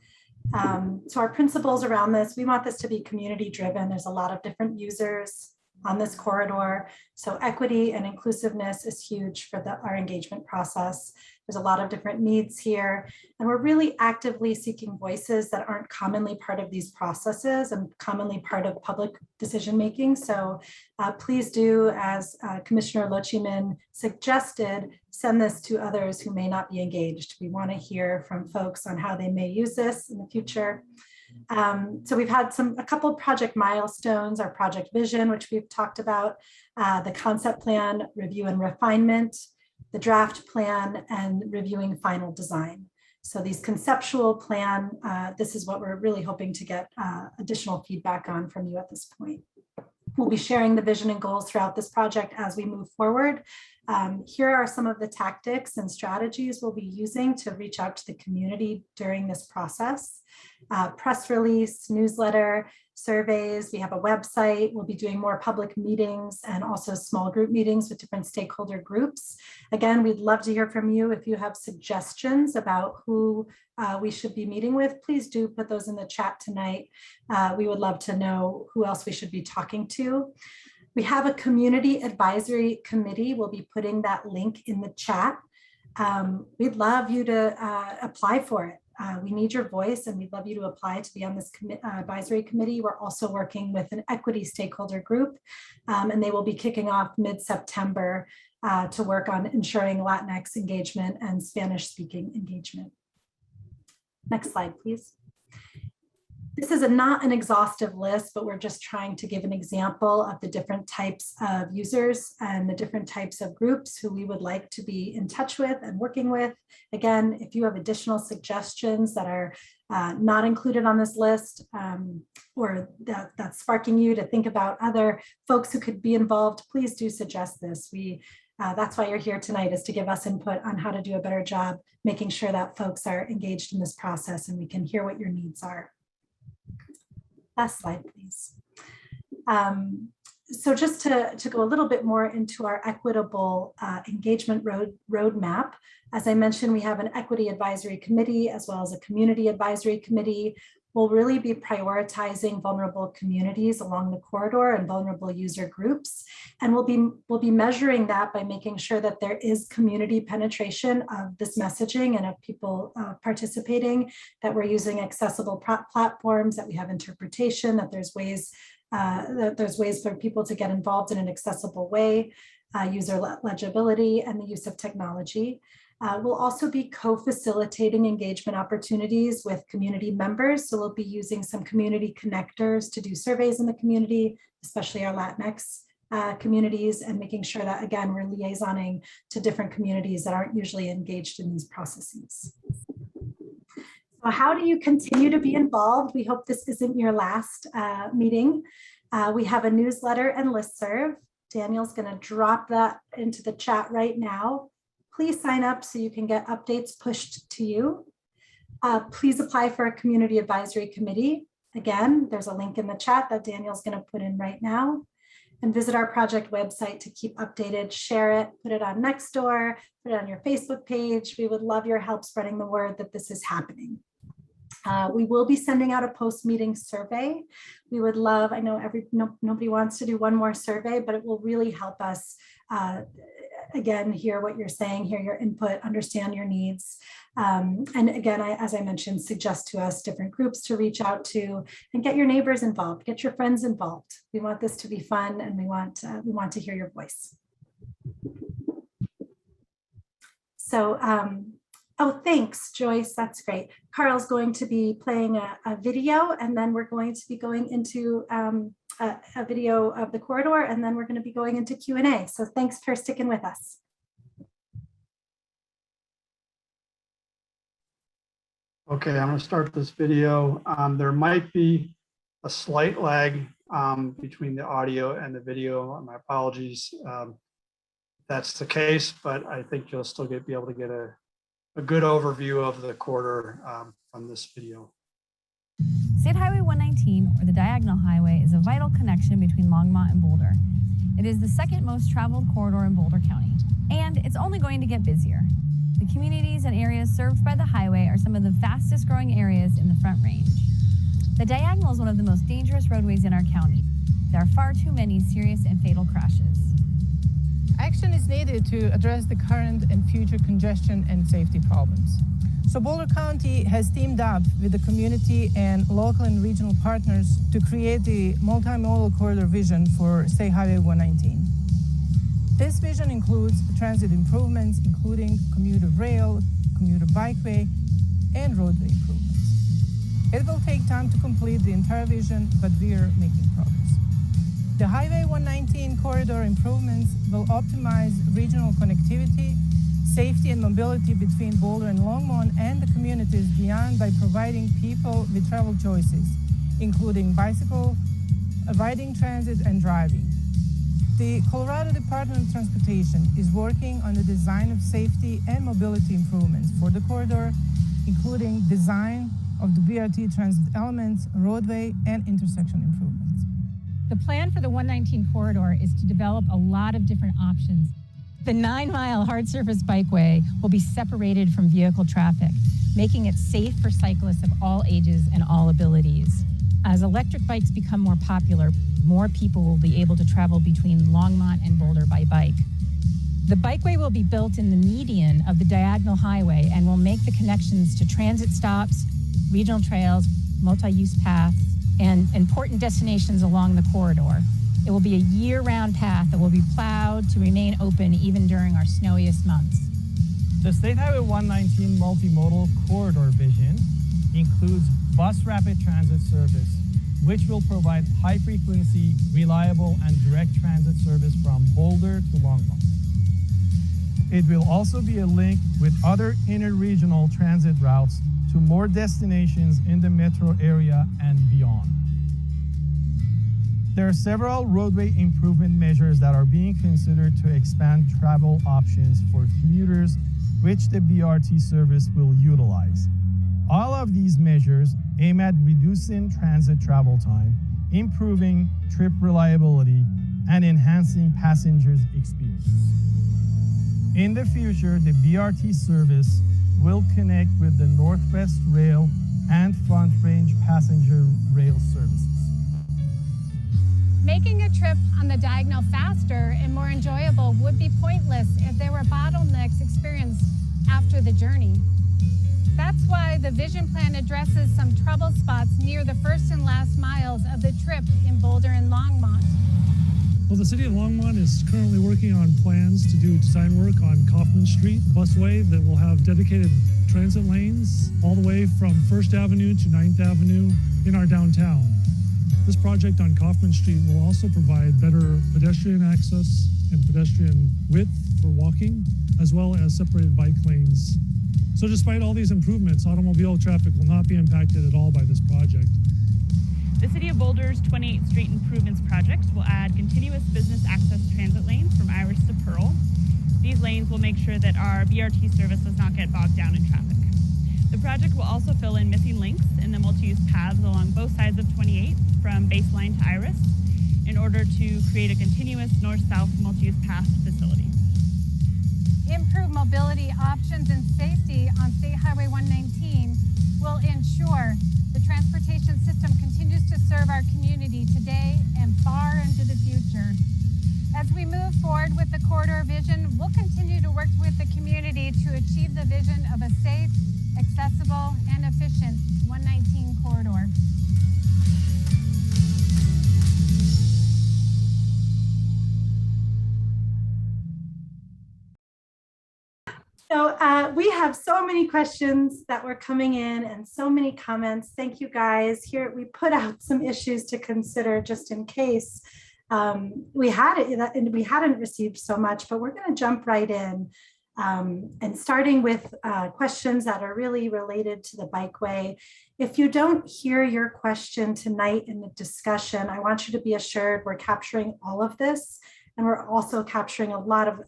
So our principles around this, we want this to be community driven. There's a lot of different users on this corridor. So equity and inclusiveness is huge for our engagement process. There's a lot of different needs here, and we're really actively seeking voices that aren't commonly part of these processes and commonly part of public decision making. So please do, as Commissioner Lochiman suggested, send this to others who may not be engaged. We want to hear from folks on how they may use this in the future. So we've had a couple of project milestones, our project vision, which we've talked about, the concept plan, review and refinement, the draft plan, and reviewing final design. So these conceptual plan, this is what we're really hoping to get additional feedback on from you at this point. We'll be sharing the vision and goals throughout this project as we move forward. Here are some of the tactics and strategies we'll be using to reach out to the community during this process. Press release, newsletter, surveys. We have a website. We'll be doing more public meetings and also small group meetings with different stakeholder groups. Again, we'd love to hear from you. If you have suggestions about who we should be meeting with, please do put those in the chat tonight. We would love to know who else we should be talking to. We have a community advisory committee. We'll be putting that link in the chat. We'd love you to apply for it. We need your voice, and we'd love you to apply to be on this advisory committee. We're also working with an equity stakeholder group, and they will be kicking off mid-September to work on ensuring Latinx engagement and Spanish-speaking engagement. Next slide, please. This is not an exhaustive list, but we're just trying to give an example of the different types of users and the different types of groups who we would like to be in touch with and working with. Again, if you have additional suggestions that are not included on this list, or that's sparking you to think about other folks who could be involved, please do suggest this. That's why you're here tonight, is to give us input on how to do a better job making sure that folks are engaged in this process and we can hear what your needs are. Last slide, please. So just to go a little bit more into our equitable engagement roadmap, as I mentioned, we have an equity advisory committee as well as a community advisory committee. We'll really be prioritizing vulnerable communities along the corridor and vulnerable user groups. And we'll be measuring that by making sure that there is community penetration of this messaging and of people participating, that we're using accessible platforms, that we have interpretation, that there's ways for people to get involved in an accessible way, user legibility, and the use of technology. We'll also be co-facilitating engagement opportunities with community members. So we'll be using some community connectors to do surveys in the community, especially our Latinx communities, and making sure that, again, we're liaisoning to different communities that aren't usually engaged in these processes. So how do you continue to be involved? We hope this isn't your last meeting. We have a newsletter and listserv. Daniel's going to drop that into the chat right now. Please sign up so you can get updates pushed to you. Please apply for a community advisory committee. Again, there's a link in the chat that Daniel's going to put in right now. And visit our project website to keep updated, share it, put it on Nextdoor, put it on your Facebook page. We would love your help spreading the word that this is happening. We will be sending out a post-meeting survey. We would love, I know nobody wants to do one more survey, but it will really help us again, hear what you're saying, hear your input, understand your needs. And again, as I mentioned, suggest to us different groups to reach out to and get your neighbors involved, get your friends involved. We want this to be fun, and we want to hear your voice. So, oh, thanks, Joyce, that's great. Carl's going to be playing a video, and then we're going to be going into a video of the corridor, and then we're going to be going into Q&A. So thanks for sticking with us. Okay, I'm going to start this video. There might be a slight lag between the audio and the video. My apologies. That's the case, but I think you'll still be able to get a good overview of the corridor from this video. State Highway 119, or the Diagonal Highway, is a vital connection between Longmont and Boulder. It is the second most traveled corridor in Boulder County, and it's only going to get busier. The communities and areas served by the highway are some of the fastest growing areas in the Front Range. The Diagonal is one of the most dangerous roadways in our county. There are far too many serious and fatal crashes. Action is needed to address the current and future congestion and safety problems. So Boulder County has teamed up with the community and local and regional partners to create the multimodal corridor vision for State Highway 119. This vision includes transit improvements, including commuter rail, commuter bikeway, and roadway improvements. It will take time to complete the entire vision, but we are making progress. The Highway 119 corridor improvements will optimize regional connectivity, safety and mobility between Boulder and Longmont and the communities beyond by providing people with travel choices, including bicycle, riding transit, and driving. The Colorado Department of Transportation is working on the design of safety and mobility improvements for the corridor, including design of the BRT transit elements, roadway, and intersection improvements. The plan for the 119 corridor is to develop a lot of different options. The 9-mile hard surface bikeway will be separated from vehicle traffic, making it safe for cyclists of all ages and all abilities. As electric bikes become more popular, more people will be able to travel between Longmont and Boulder by bike. The Bikeway will be built in the median of the diagonal highway and will make the connections to transit stops, regional trails, multi-use paths, and important destinations along the corridor. It will be a year-round path that will be plowed to remain open even during our snowiest months. The State Highway 119 multimodal corridor vision includes bus rapid transit service, which will provide high-frequency, reliable, and direct transit service from Boulder to Longmont. It will also be a link with other interregional transit routes to more destinations in the metro area and beyond. There are several roadway improvement measures that are being considered to expand travel options for commuters, which the BRT service will utilize. All of these measures aim at reducing transit travel time, improving trip reliability, and enhancing passengers' experience. In the future, the BRT service will connect with the Northwest Rail and Front Range passenger rail services. Making a trip on the diagonal faster and more enjoyable would be pointless if there were bottlenecks experienced after the journey. That's why the vision plan addresses some trouble spots near the first and last miles of the trip in Boulder and Longmont. Well, the City of Longmont is currently working on plans to do design work on Kaufman Street busway that will have dedicated transit lanes all the way from 1st Avenue to 9th Avenue in our downtown. This project on Kaufman Street will also provide better pedestrian access and pedestrian width for walking, as well as separated bike lanes. So despite all these improvements, automobile traffic will not be impacted at all by this project. The City of Boulder's 28th Street Improvements Project will add continuous business access transit lanes from Iris to Pearl. These lanes will make sure that our BRT service does not get bogged down in traffic. The project will also fill in missing links in the multi-use paths along both sides of 28 from Baseline to Iris in order to create a continuous north-south multi-use path facility. Improved mobility options and safety on State Highway 119 will ensure the transportation system continues to serve our community today and far into the future. As we move forward with the corridor vision, we'll continue to work with the community to achieve the vision of a safe, accessible, and efficient 119 corridor. So we have so many questions that were coming in and so many comments. Thank you guys. Here we put out some issues to consider just in case we hadn't received so much, but we're going to jump right in and starting with questions that are really related to the Bikeway. If you don't hear your question tonight in the discussion, I want you to be assured we're capturing all of this. And we're also capturing a lot of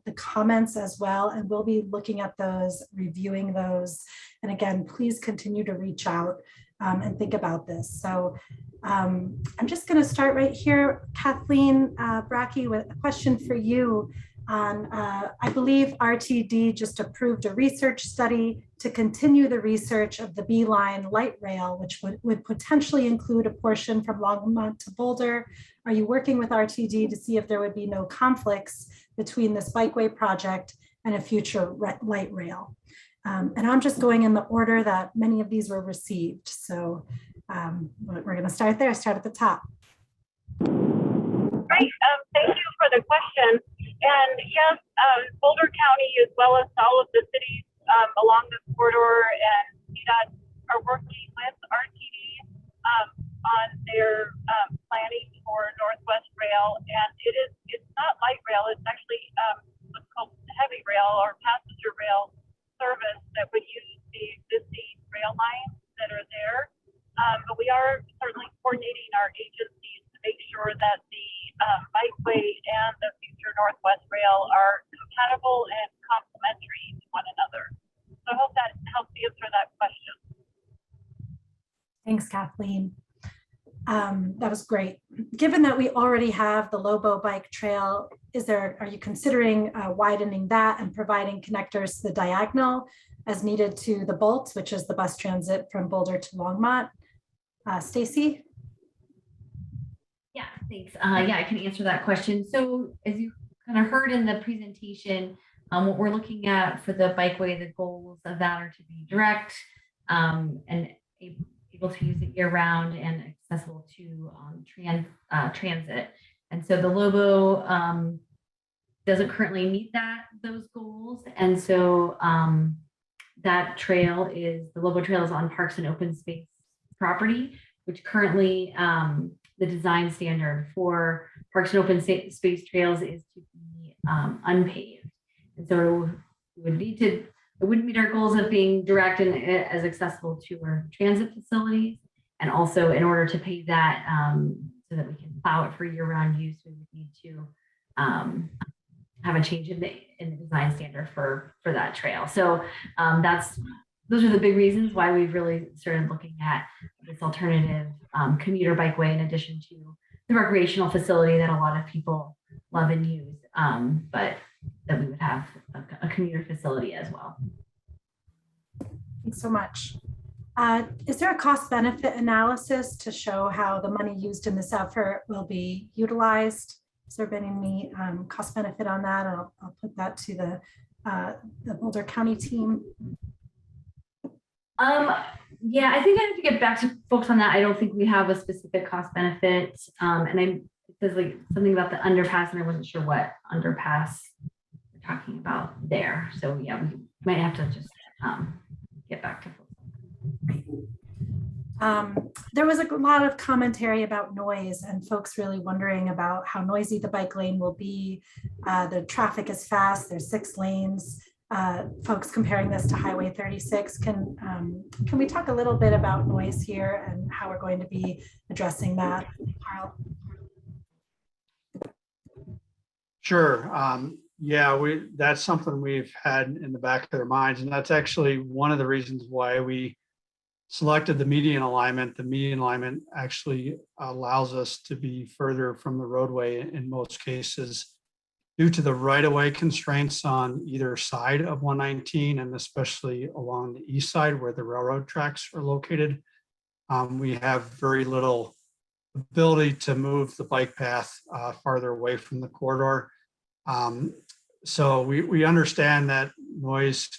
the comments as well. And we'll be looking at those, reviewing those. And again, please continue to reach out and think about this. So I'm just going to start right here. Kathleen Brackey, with a question for you on, I believe RTD just approved a research study to continue the research of the B-Line light rail, which would potentially include a portion from Longmont to Boulder. Are you working with RTD to see if there would be no conflicts between this Bikeway project and a future light rail? And I'm just going in the order that many of these were received. So we're going to start there, start at the top. Great, thank you for the question. And yes, Boulder County, as well as all of the cities along this corridor and CDOT are working with RTD on their planning for Northwest Rail. And it's not light rail, it's actually what's called heavy rail or passenger rail service that would use the existing rail lines that are there. But we are certainly coordinating our agencies to make sure that the Bikeway and the future Northwest Rail are compatible and complementary to one another. So I hope that helps answer that question. Thanks, Kathleen. That was great. Given that we already have the Lobo Bike Trail, are you considering widening that and providing connectors to the diagonal as needed to the Bolt, which is the bus transit from Boulder to Longmont? Stacy? Yeah, thanks. Yeah, I can answer that question. So as you kind of heard in the presentation, what we're looking at for the bikeway, the goals of that are to be direct and able to use it year round and accessible to transit. And so the Lobo doesn't currently meet those goals. And so that trail the Lobo Trail is on Parks and Open Space property, which currently the design standard for Parks and Open Space trails is to be unpaved. And so it wouldn't meet our goals of being direct and as accessible to our transit facilities. And also in order to pave that so that we can plow it for year-round use, we would need to have a change in the design standard for that trail. So those are the big reasons why we've really started looking at this alternative commuter bikeway in addition to the recreational facility that a lot of people love and use, but that we would have a commuter facility as well. Thanks so much. Is there a cost benefit analysis to show how the money used in this effort will be utilized? Has there been any cost benefit on that? I'll put that to the Boulder County team. Yeah, I think I have to get back to folks on that. I don't think we have a specific cost benefit. And it says like something about the underpass, and I wasn't sure what underpass we're talking about there. So yeah, we might have to just get back to folks. There was a lot of commentary about noise and folks really wondering about how noisy the bike lane will be. The traffic is fast, there's 6 lanes. Folks comparing this to Highway 36. Can we talk a little bit about noise here and how we're going to be addressing that, Carl? Sure. Yeah, that's something we've had in the back of their minds, and that's actually one of the reasons why we selected the median alignment. The median alignment actually allows us to be further from the roadway in most cases due to the right-of-way constraints on either side of 119, and especially along the east side where the railroad tracks are located. We have very little ability to move the bike path farther away from the corridor. So we understand that noise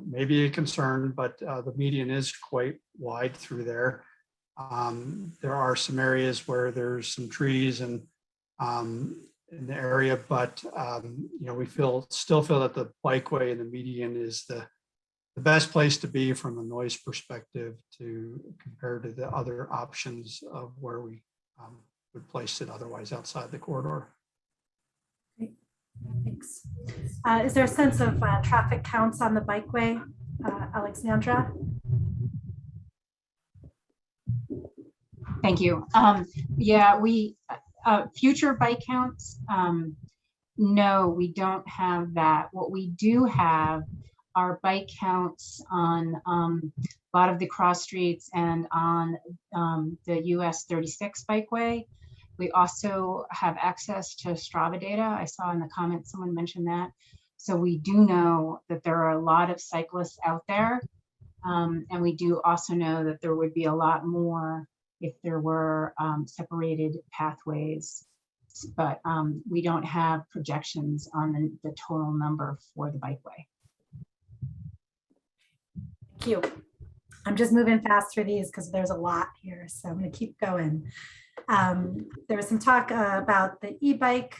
may be a concern, but the median is quite wide through there. There are some areas where there's some trees and in the area, but we still feel that the bikeway and the median is the best place to be from a noise perspective compared to the other options of where we would place it otherwise outside the corridor. Great. Thanks. Is there a sense of traffic counts on the bikeway, Alexandra? Thank you. Yeah, future bike counts, no, we don't have that. What we do have are bike counts on a lot of the cross streets and on the US 36 bikeway. We also have access to Strava data. I saw in the comments someone mentioned that. So we do know that there are a lot of cyclists out there. And we do also know that there would be a lot more if there were separated pathways, but we don't have projections on the total number for the bikeway. Thank you. I'm just moving fast through these because there's a lot here, so I'm going to keep going. There was some talk about the e-bike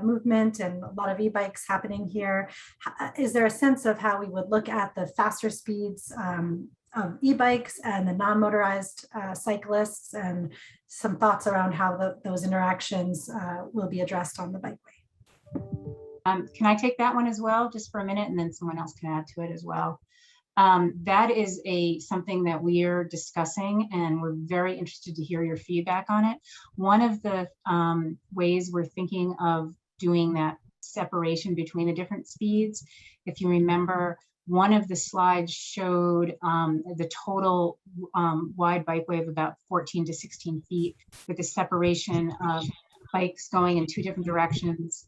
movement and a lot of e-bikes happening here. Is there a sense of how we would look at the faster speeds of e-bikes and the non-motorized cyclists, and some thoughts around how those interactions will be addressed on the bikeway? Can I take that one as well, just for a minute, and then someone else can add to it as well? That is something that we are discussing, and we're very interested to hear your feedback on it. One of the ways we're thinking of doing that separation between the different speeds, if you remember, one of the slides showed the total wide bikeway of about 14 to 16 feet with the separation of bikes going in 2 different directions,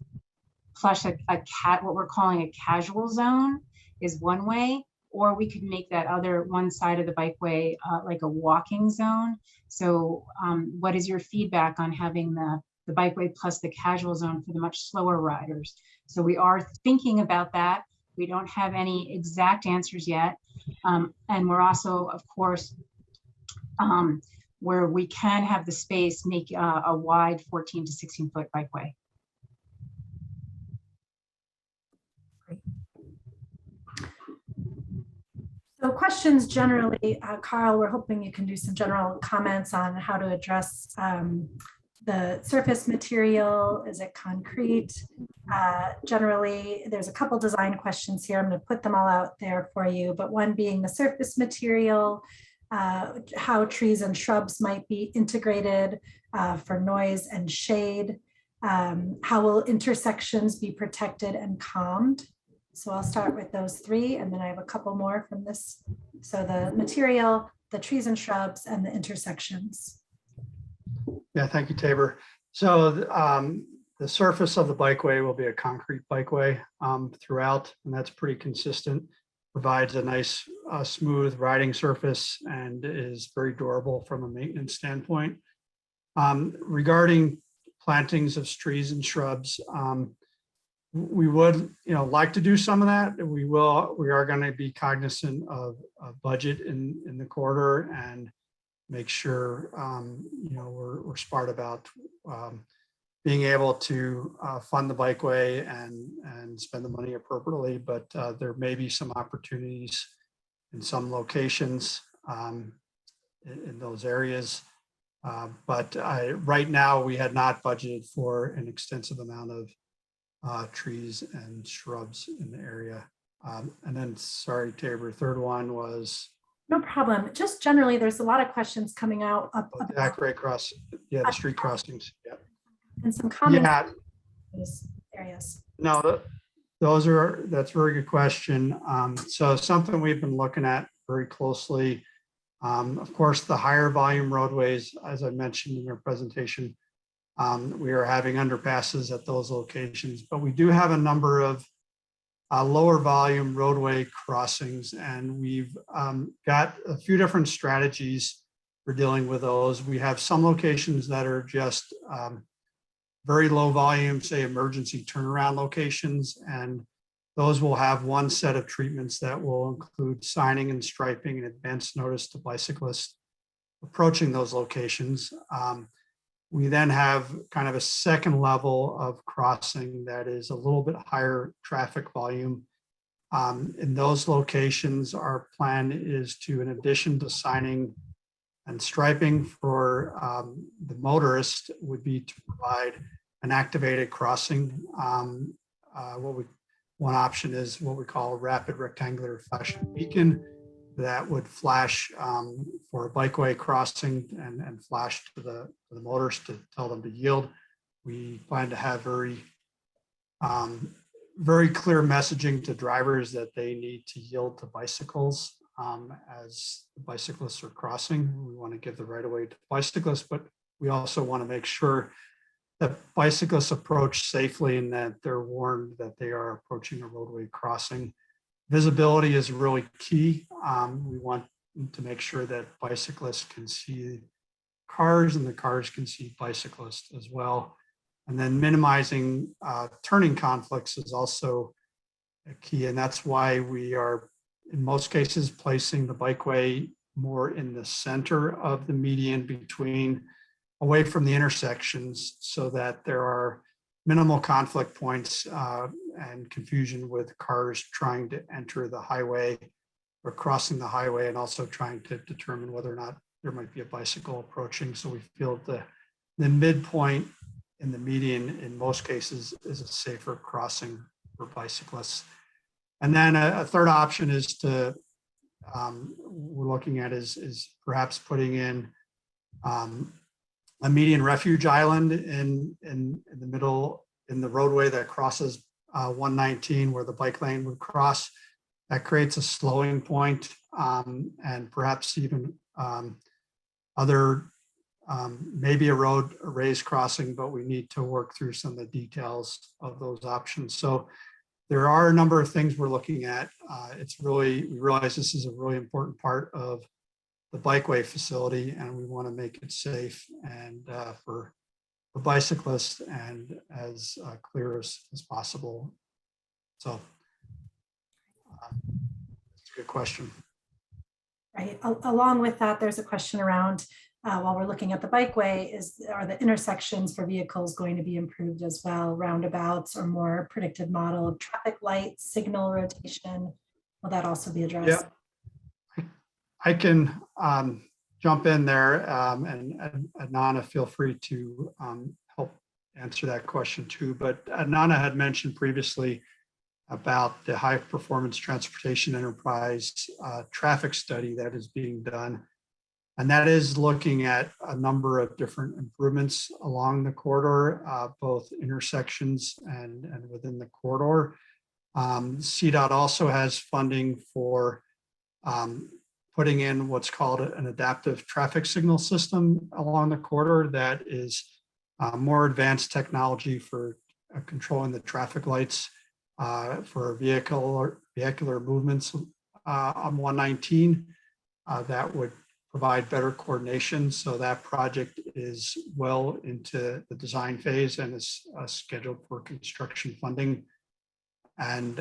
plus what we're calling a casual zone is one way, or we could make that other one side of the bikeway like a walking zone. So what is your feedback on having the the bikeway plus the casual zone for the much slower riders. So we are thinking about that. We don't have any exact answers yet. And we're also, of course, where we can have the space, make a wide 14 to 16-foot bikeway. So questions generally, Carl, we're hoping you can do some general comments on how to address the surface material. Is it concrete? Generally, there's a couple design questions here. I'm going to put them all out there for you, but one being the surface material, how trees and shrubs might be integrated for noise and shade. How will intersections be protected and calmed? So I'll start with those three, and then I have a couple more from this. So the material, the trees and shrubs, and the intersections. Yeah, thank you, Tabor. So the surface of the bikeway will be a concrete bikeway throughout, and that's pretty consistent. Provides a nice smooth riding surface and is very durable from a maintenance standpoint. Regarding plantings of trees and shrubs, we would, like to do some of that. We are going to be cognizant of budget in the corridor and make sure, we're smart about being able to fund the bikeway and spend the money appropriately. But there may be some opportunities in some locations in those areas. But right now we had not budgeted for an extensive amount of trees and shrubs in the area. And then, sorry, Tabor, third one was? No problem. Just generally, there's a lot of questions coming out. About grade cross, yeah, the street crossings. Yeah. And some comments. Yeah. In those areas. No, that's a very good question. So something we've been looking at very closely. Of course, the higher volume roadways, as I mentioned in your presentation, we are having underpasses at those locations, but we do have a number of lower volume roadway crossings, and we've got a few different strategies for dealing with those. We have some locations that are just very low volume, say emergency turnaround locations, and those will have one set of treatments that will include signing and striping and advance notice to bicyclists approaching those locations. We then have kind of a second level of crossing that is a little bit higher traffic volume. In those locations, our plan is to, in addition to signing and striping for the motorist, would be to provide an activated crossing. One option is what we call a rapid rectangular flashing beacon that would flash for a bikeway crossing and flash to the motorists to tell them to yield. We plan to have very clear messaging to drivers that they need to yield to bicycles as the bicyclists are crossing. We want to give the right of way to bicyclists, but we also want to make sure that bicyclists approach safely and that they're warned that they are approaching a roadway crossing. Visibility is really key. We want to make sure that bicyclists can see cars and the cars can see bicyclists as well. And then minimizing turning conflicts is also a key. And that's why we are, in most cases, placing the bikeway more in the center of the median away from the intersections so that there are minimal conflict points and confusion with cars trying to enter the highway or crossing the highway, and also trying to determine whether or not there might be a bicycle approaching. So we feel the midpoint in the median in most cases is a safer crossing for bicyclists. And then a third option is we're looking at is perhaps putting in a median refuge island in the middle, in the roadway that crosses 119 where the bike lane would cross. That creates a slowing point and perhaps even maybe a raised crossing, but we need to work through some of the details of those options. So there are a number of things we're looking at. We realize this is a really important part of the bikeway facility, and we want to make it safe and for the bicyclists and as clear as possible. So it's a good question. Right. Along with that, there's a question around while we're looking at the bikeway, are the intersections for vehicles going to be improved as well? Roundabouts or more predicted model of traffic lights, signal rotation? Will that also be addressed? Yeah, I can jump in there, and Adnana, feel free to help answer that question too. But Adnana had mentioned previously about the high performance transportation enterprise traffic study that is being done. And that is looking at a number of different improvements along the corridor, both intersections and within the corridor. CDOT also has funding for putting in what's called an adaptive traffic signal system along the corridor that is more advanced technology for controlling the traffic lights for vehicular movements on 119 that would provide better coordination. So that project is well into the design phase and is scheduled for construction funding. And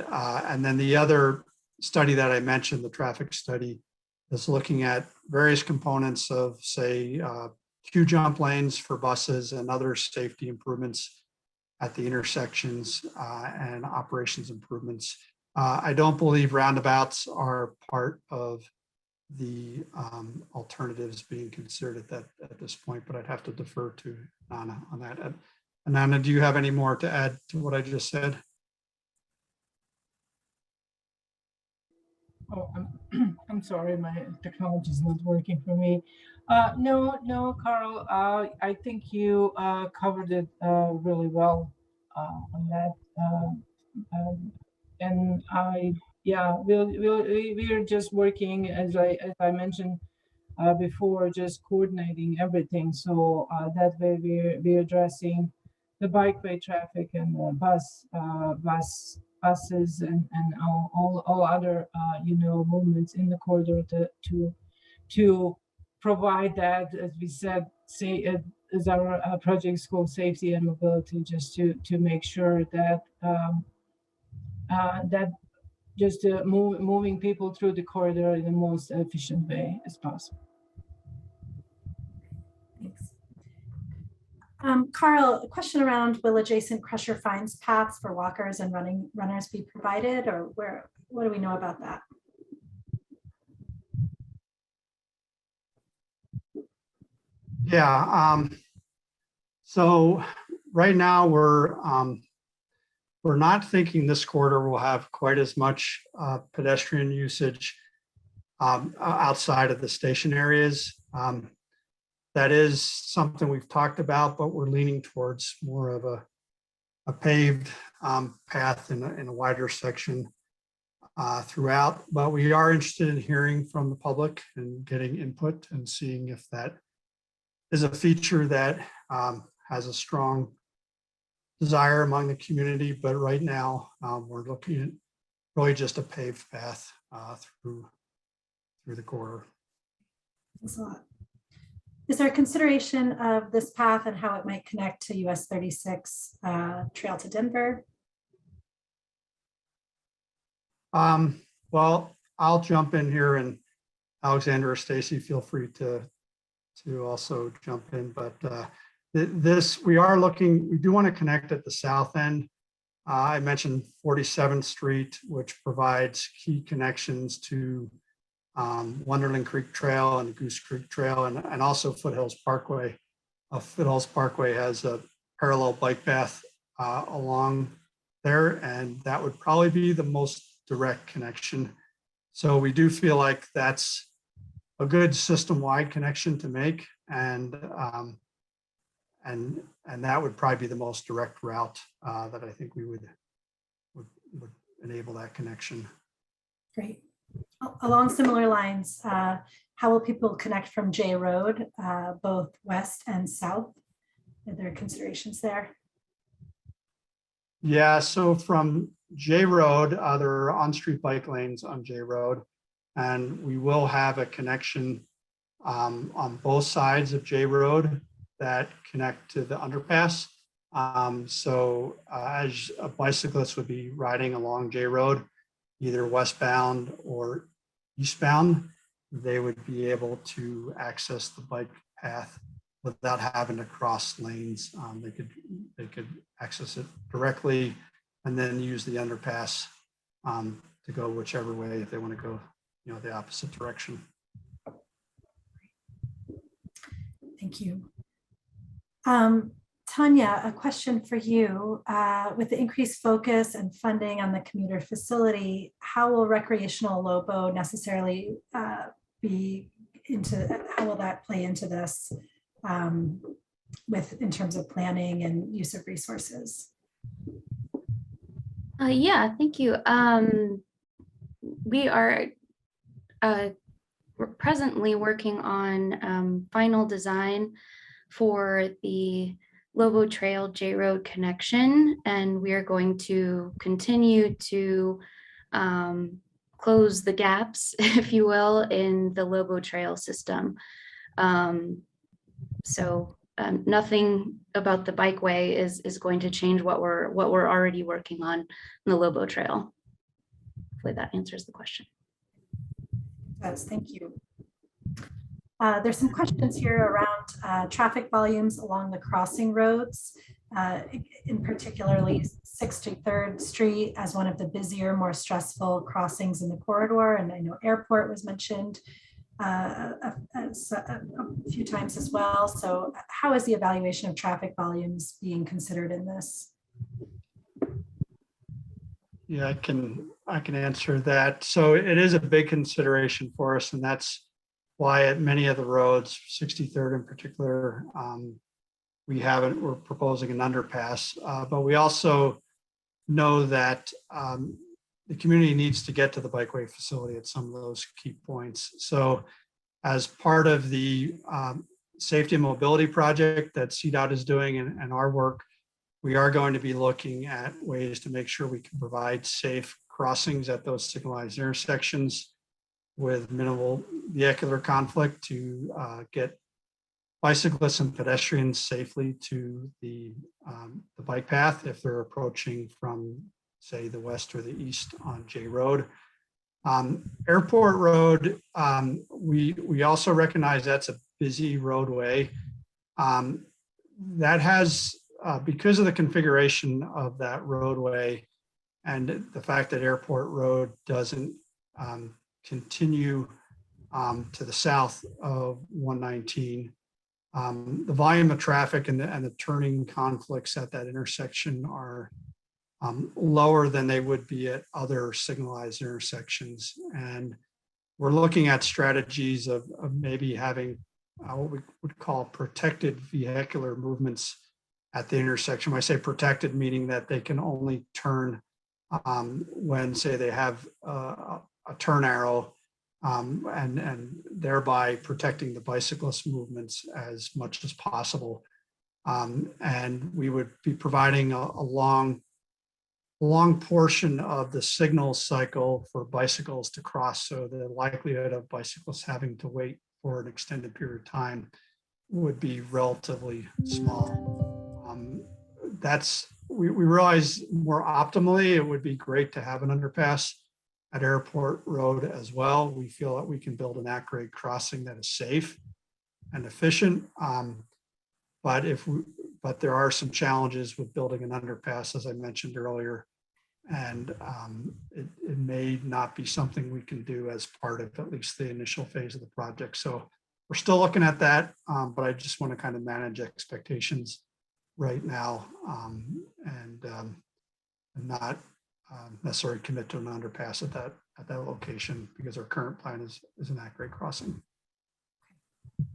then the other study that I mentioned, the traffic study, is looking at various components of, say, queue jump lanes for buses and other safety improvements at the intersections and operations improvements. I don't believe roundabouts are part of the alternatives being considered at this point, but I'd have to defer to Nana on that. Nana, do you have any more to add to what I just said? Oh, I'm sorry, my technology is not working for me. No, Carl, I think you covered it really well on that. And we're just working, as I mentioned before, just coordinating everything. So that way we're addressing the bikeway traffic and the buses and all other movements in the corridor to provide that, as we said, as our project is called Safety and Mobility, just to make sure that moving people through the corridor in the most efficient way as possible. Thanks. Carl, a question around, will adjacent crusher fines paths for walkers and runners be provided, or what do we know about that? Yeah, so right now we're not thinking this corridor will have quite as much pedestrian usage outside of the station areas. That is something we've talked about, but we're leaning towards more of a paved path in a wider section throughout. But we are interested in hearing from the public and getting input and seeing if that is a feature that has a strong desire among the community. But right now we're looking at really just a paved path through the corridor. Thanks a lot. Is there a consideration of this path and how it might connect to US 36 trail to Denver? Well, I'll jump in here, and Alexander or Stacy, feel free to also jump in. But we do want to connect at the south end. I mentioned 47th Street, which provides key connections to Wonderland Creek Trail and Goose Creek Trail, and also Foothills Parkway. Foothills Parkway has a parallel bike path along there, and that would probably be the most direct connection. So we do feel like that's a good system-wide connection to make, and that would probably be the most direct route that I think we would enable that connection. Great. Along similar lines, how will people connect from J Road, both west and south? Are there considerations there? Yeah, so from J Road, there are on-street bike lanes on J Road, and we will have a connection on both sides of J Road. that connect to the underpass. So as a bicyclist would be riding along J Road, either westbound or eastbound, they would be able to access the bike path without having to cross lanes. They could access it directly and then use the underpass to go whichever way if they want to go, the opposite direction. Thank you. Tanya, a question for you. With the increased focus and funding on the commuter facility, how will recreational Lobo necessarily how will that play into this in terms of planning and use of resources? Yeah, thank you. We are we're presently working on final design for the Lobo Trail J Road connection, and we are going to continue to close the gaps, if you will, in the Lobo Trail system. Nothing about the Bikeway is going to change what we're already working on in the Lobo Trail. Hopefully that answers the question. Yes, thank you. There's some questions here around traffic volumes along the crossing roads, in particularly 63rd Street as one of the busier, more stressful crossings in the corridor. And I know Airport was mentioned a few times as well. So how is the evaluation of traffic volumes being considered in this? Yeah, I can answer that. So it is a big consideration for us, and that's why at many of the roads, 63rd in particular, we're proposing an underpass, but we also know that the community needs to get to the Bikeway facility at some of those key points. So as part of the safety and mobility project that CDOT is doing and our work, we are going to be looking at ways to make sure we can provide safe crossings at those signalized intersections with minimal vehicular conflict to get bicyclists and pedestrians safely to the bike path if they're approaching from, say, the west or the east on J Road. Airport Road, we also recognize that's a busy roadway. That has, because of the configuration of that roadway and the fact that Airport Road doesn't continue to the south of 119, the volume of traffic and the turning conflicts at that intersection are lower than they would be at other signalized intersections. And we're looking at strategies of maybe having what we would call protected vehicular movements at the intersection. When I say protected, meaning that they can only turn when, say, they have a turn arrow, and thereby protecting the bicyclist movements as much as possible. And we would be providing a long portion of the signal cycle for bicycles to cross. So the likelihood of bicyclists having to wait for an extended period of time would be relatively small. We realize more optimally, it would be great to have an underpass at Airport Road as well. We feel that we can build an at-grade crossing that is safe and efficient. But there are some challenges with building an underpass, as I mentioned earlier, and it may not be something we can do as part of at least the initial phase of the project. So we're still looking at that, but I just want to kind of manage expectations right now and not necessarily commit to an underpass at that location because our current plan is an at-grade crossing.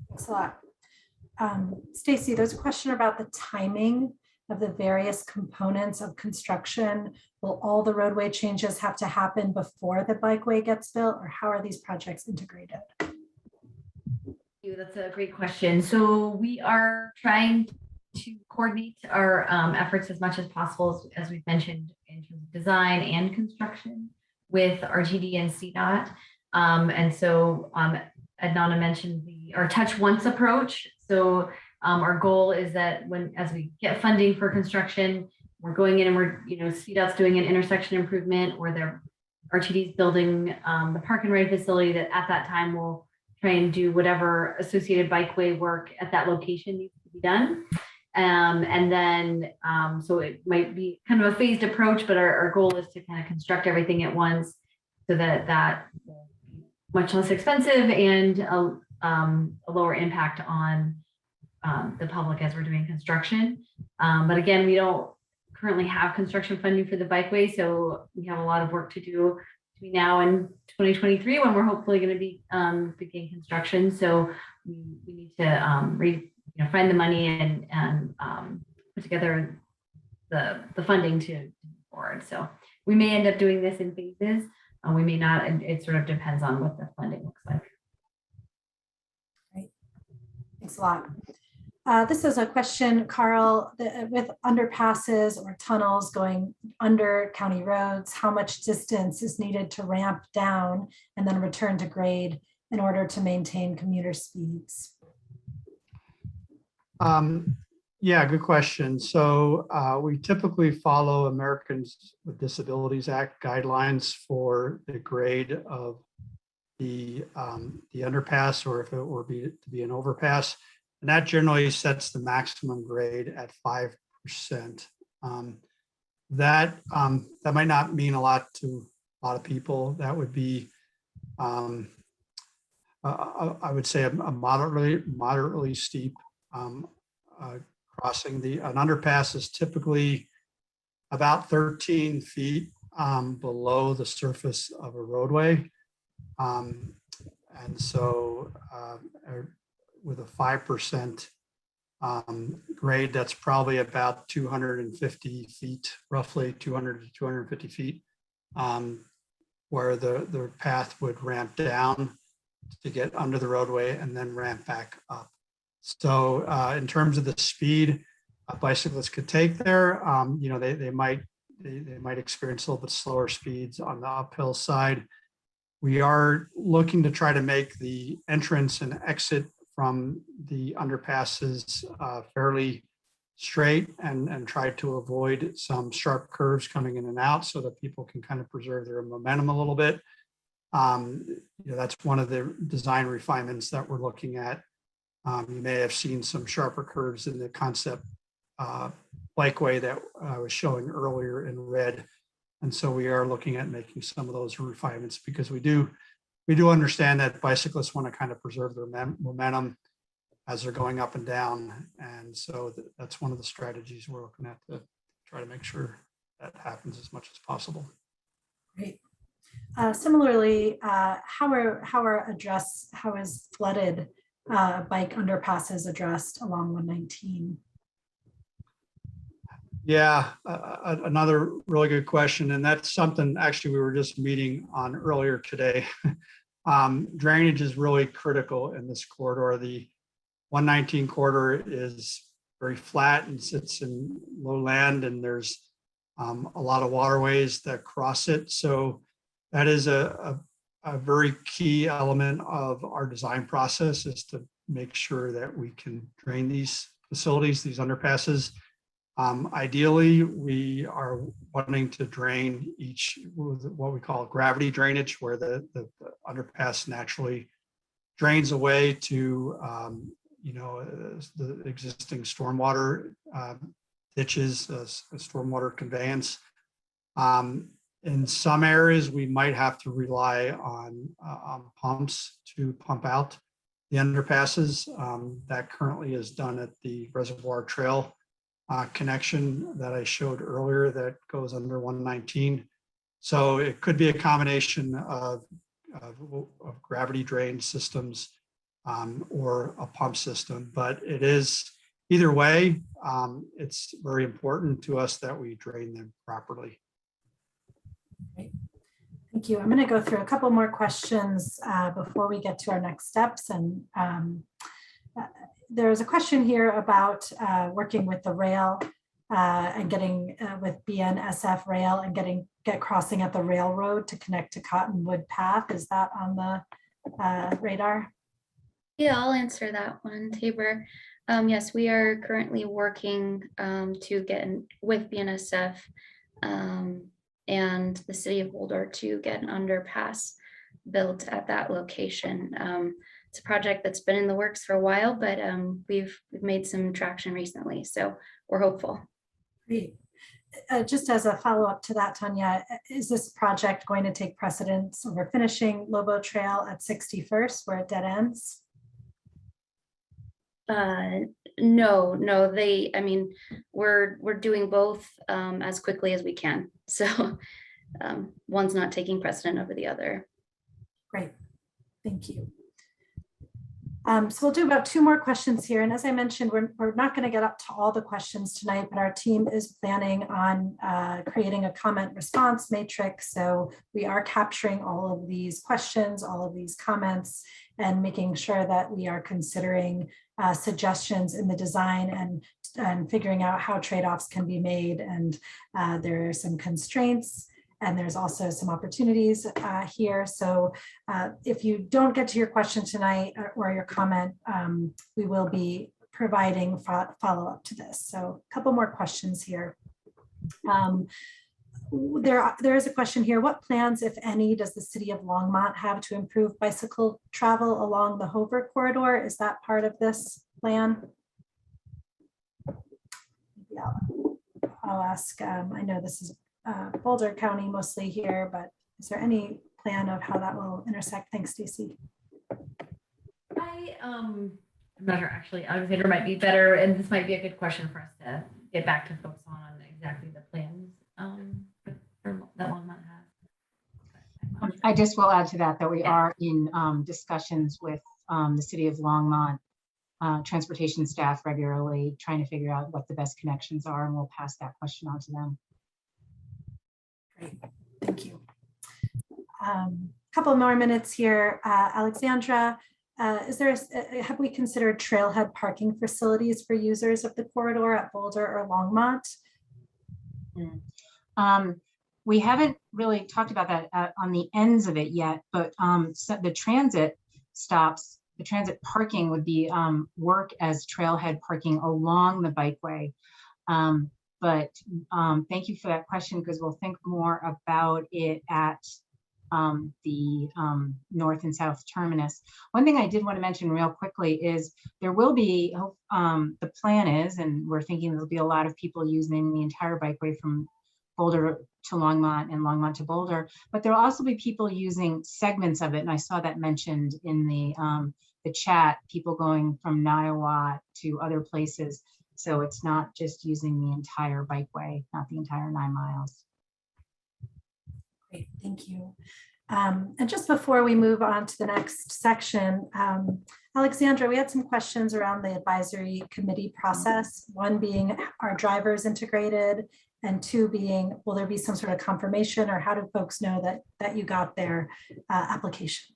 Thanks a lot. Stacy, there's a question about the timing of the various components of construction. Will all the roadway changes have to happen before the Bikeway gets built, or how are these projects integrated? That's a great question. So we are trying to coordinate our efforts as much as possible, as we've mentioned, in terms of design and construction with RTD and CDOT. And so Adnana mentioned our touch once approach. So Our goal is that as we get funding for construction, we're going in and we're, CDOT's doing an intersection improvement where they're RTD's building the park and ride facility, that at that time we'll try and do whatever associated bikeway work at that location needs to be done. And then, so it might be kind of a phased approach, but our goal is to kind of construct everything at once so that much less expensive and a lower impact on the public as we're doing construction. But again, we don't currently have construction funding for the bikeway, so we have a lot of work to do between now and 2023 when we're hopefully going to be beginning construction. So we need to find the money and put together the funding to move forward. So we may end up doing this in phases. We may not, and it sort of depends on what the funding looks like. Great. Thanks a lot. This is a question, Carl, with underpasses or tunnels going under county roads, how much distance is needed to ramp down and then return to grade in order to maintain commuter speeds? Yeah, good question. So we typically follow Americans with Disabilities Act guidelines for the grade of the underpass, or if it were to be an overpass. And that generally sets the maximum grade at 5%. That might not mean a lot to a lot of people. That would be, I would say, a moderately steep crossing. An underpass is typically about 13 feet below the surface of a roadway. And so with a 5% grade, that's probably about 250 feet, roughly 200 to 250 feet, where the path would ramp down to get under the roadway and then ramp back up. So in terms of the speed bicyclists could take there, they might experience a little bit slower speeds on the uphill side. We are looking to try to make the entrance and exit from the underpasses fairly straight and try to avoid some sharp curves coming in and out so that people can kind of preserve their momentum a little bit. That's one of the design refinements that we're looking at. You may have seen some sharper curves in the concept bikeway that I was showing earlier in red. And so we are looking at making some of those refinements because we do understand that bicyclists want to kind of preserve their momentum as they're going up and down. And so that's one of the strategies we're looking at to try to make sure that happens as much as possible. Great. Similarly, how is flooded bike underpasses addressed along 119? Yeah, another really good question. And that's something actually we were just meeting on earlier today. Drainage is really critical in this corridor. The 119 corridor is very flat and sits in low land, and there's a lot of waterways that cross it. So that is a very key element of our design process, is to make sure that we can drain these facilities, these underpasses. Ideally, we are wanting to drain each with what we call gravity drainage, where the underpass naturally drains away to the existing stormwater ditches, stormwater conveyance. In some areas, we might have to rely on pumps to pump out the underpasses. That currently is done at the Reservoir Trail connection that I showed earlier that goes under 119. So it could be a combination of gravity drain systems or a pump system, but it is either way, it's very important to us that we drain them properly. Great. Thank you. I'm going to go through a couple more questions before we get to our next steps. And there's a question here about working with the rail and getting with BNSF rail and get crossing at the railroad to connect to Cottonwood Path. Is that on the radar? Yeah, I'll answer that one, Tabor. Yes, we are currently working to get with BNSF and the city of Boulder to get an underpass built at that location. It's a project that's been in the works for a while, but we've made some traction recently, so we're hopeful. Great. Just as a follow-up to that, Tanya, is this project going to take precedence over finishing Lobo Trail at 61st where it dead ends? No, I mean, we're doing both as quickly as we can. So one's not taking precedent over the other. Great, thank you. So we'll do about 2 more questions here. And as I mentioned, we're not going to get up to all the questions tonight, but our team is planning on creating a comment response matrix. So we are capturing all of these questions, all of these comments, and making sure that we are considering suggestions in the design and figuring out how trade-offs can be made. And there are some constraints, and there's also some opportunities here. So if you don't get to your question tonight or your comment, we will be providing follow-up to this. So a couple more questions here. There is a question here. What plans, if any, does the city of Longmont have to improve bicycle travel along the Hover corridor? Is that part of this plan? Yeah, I'll ask, I know this is Boulder County mostly here, but is there any plan of how that will intersect? Thanks, Stacy. I'm not sure actually. I would say there might be better, and this might be a good question for us to get back to folks on exactly the plans that Longmont has. I just will add to that we are in discussions with the city of Longmont transportation staff regularly, trying to figure out what the best connections are, and we'll pass that question on to them. Great, thank you. Couple more minutes here. Alexandra, have we considered trailhead parking facilities for users of the corridor at Boulder or Longmont? We haven't really talked about that on the ends of it yet, but so the transit stops, the transit parking would be work as trailhead parking along the bikeway. But thank you for that question, because we'll think more about it at the north and south terminus. One thing I did want to mention real quickly is there will be, the plan is, and we're thinking there'll be a lot of people using the entire bikeway from Boulder to Longmont and Longmont to Boulder, but there'll also be people using segments of it. And I saw that mentioned in the chat, people going from Niawat to other places. So it's not just using the entire bikeway, not the entire 9 miles. Great, thank you. And just before we move on to the next section, Alexandra, we had some questions around the advisory committee process. One being, are drivers integrated? And 2 being, will there be some sort of confirmation, or how do folks know that you got their application?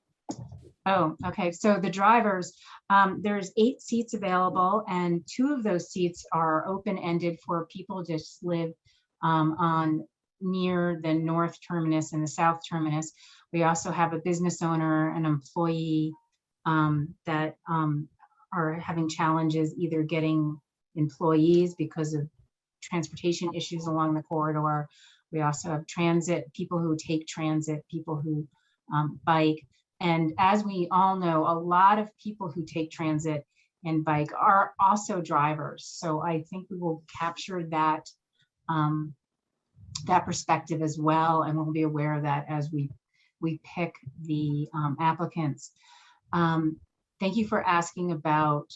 Oh, okay. So the drivers, there's 8 seats available, and 2 of those seats are open-ended for people to just live on near the north terminus and the south terminus. We also have a business owner, an employee that are having challenges either getting employees because of transportation issues along the corridor. We also have transit, people who take transit, people who bike. And as we all know, a lot of people who take transit and bike are also drivers. So I think we will capture that, that perspective as well, and we'll be aware of that as we pick the applicants. Thank you for asking about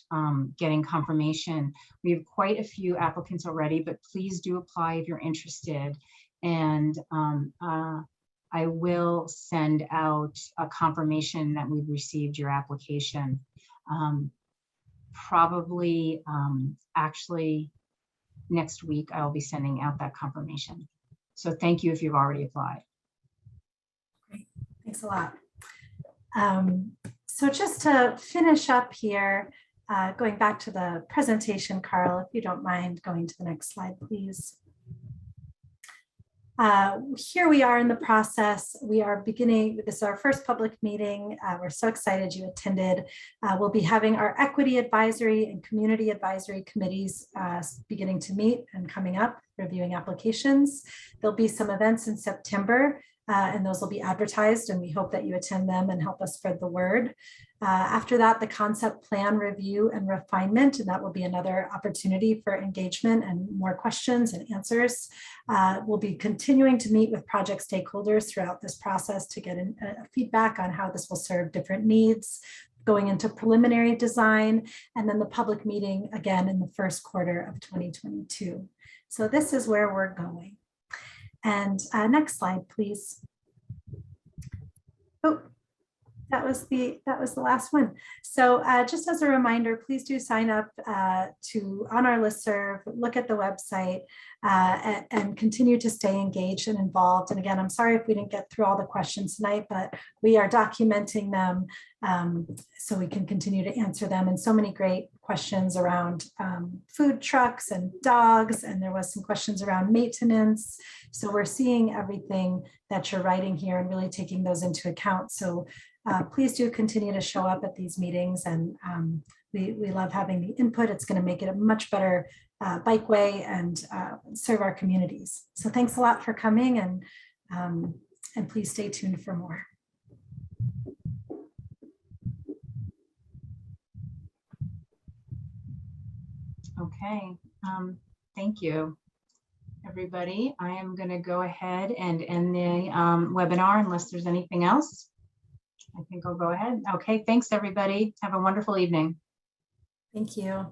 getting confirmation. We have quite a few applicants already, but please do apply if you're interested. And I will send out a confirmation that we've received your application. Probably, actually, next week, I'll be sending out that confirmation. So thank you if you've already applied. Great, thanks a lot. So just to finish up here, going back to the presentation, Carl, if you don't mind going to the next slide, please. Here we are in the process. We are beginning, this is our first public meeting. We're so excited you attended. We'll be having our equity advisory and community advisory committees beginning to meet and coming up, reviewing applications. There'll be some events in September and those will be advertised, and we hope that you attend them and help us spread the word. After that, the concept plan review and refinement, and that will be another opportunity for engagement and more questions and answers. We'll be continuing to meet with project stakeholders throughout this process to get feedback on how this will serve different needs, going into preliminary design, and then the public meeting again in the first quarter of 2022. So this is where we're going. And next slide, please. Oh, that was the last one. So just as a reminder, please do sign up on our listserv, look at the website, and continue to stay engaged and involved. And again, I'm sorry if we didn't get through all the questions tonight, but we are documenting them so we can continue to answer them. And so many great questions around food trucks and dogs, and there was some questions around maintenance. So we're seeing everything that you're writing here and really taking those into account. So please do continue to show up at these meetings, and we love having the input. It's going to make it a much better bikeway and serve our communities. So thanks a lot for coming, and please stay tuned for more. Okay, thank you, everybody. I am going to go ahead and end the webinar unless there's anything else. I think I'll go ahead. Okay, thanks, everybody. Have a wonderful evening. Thank you.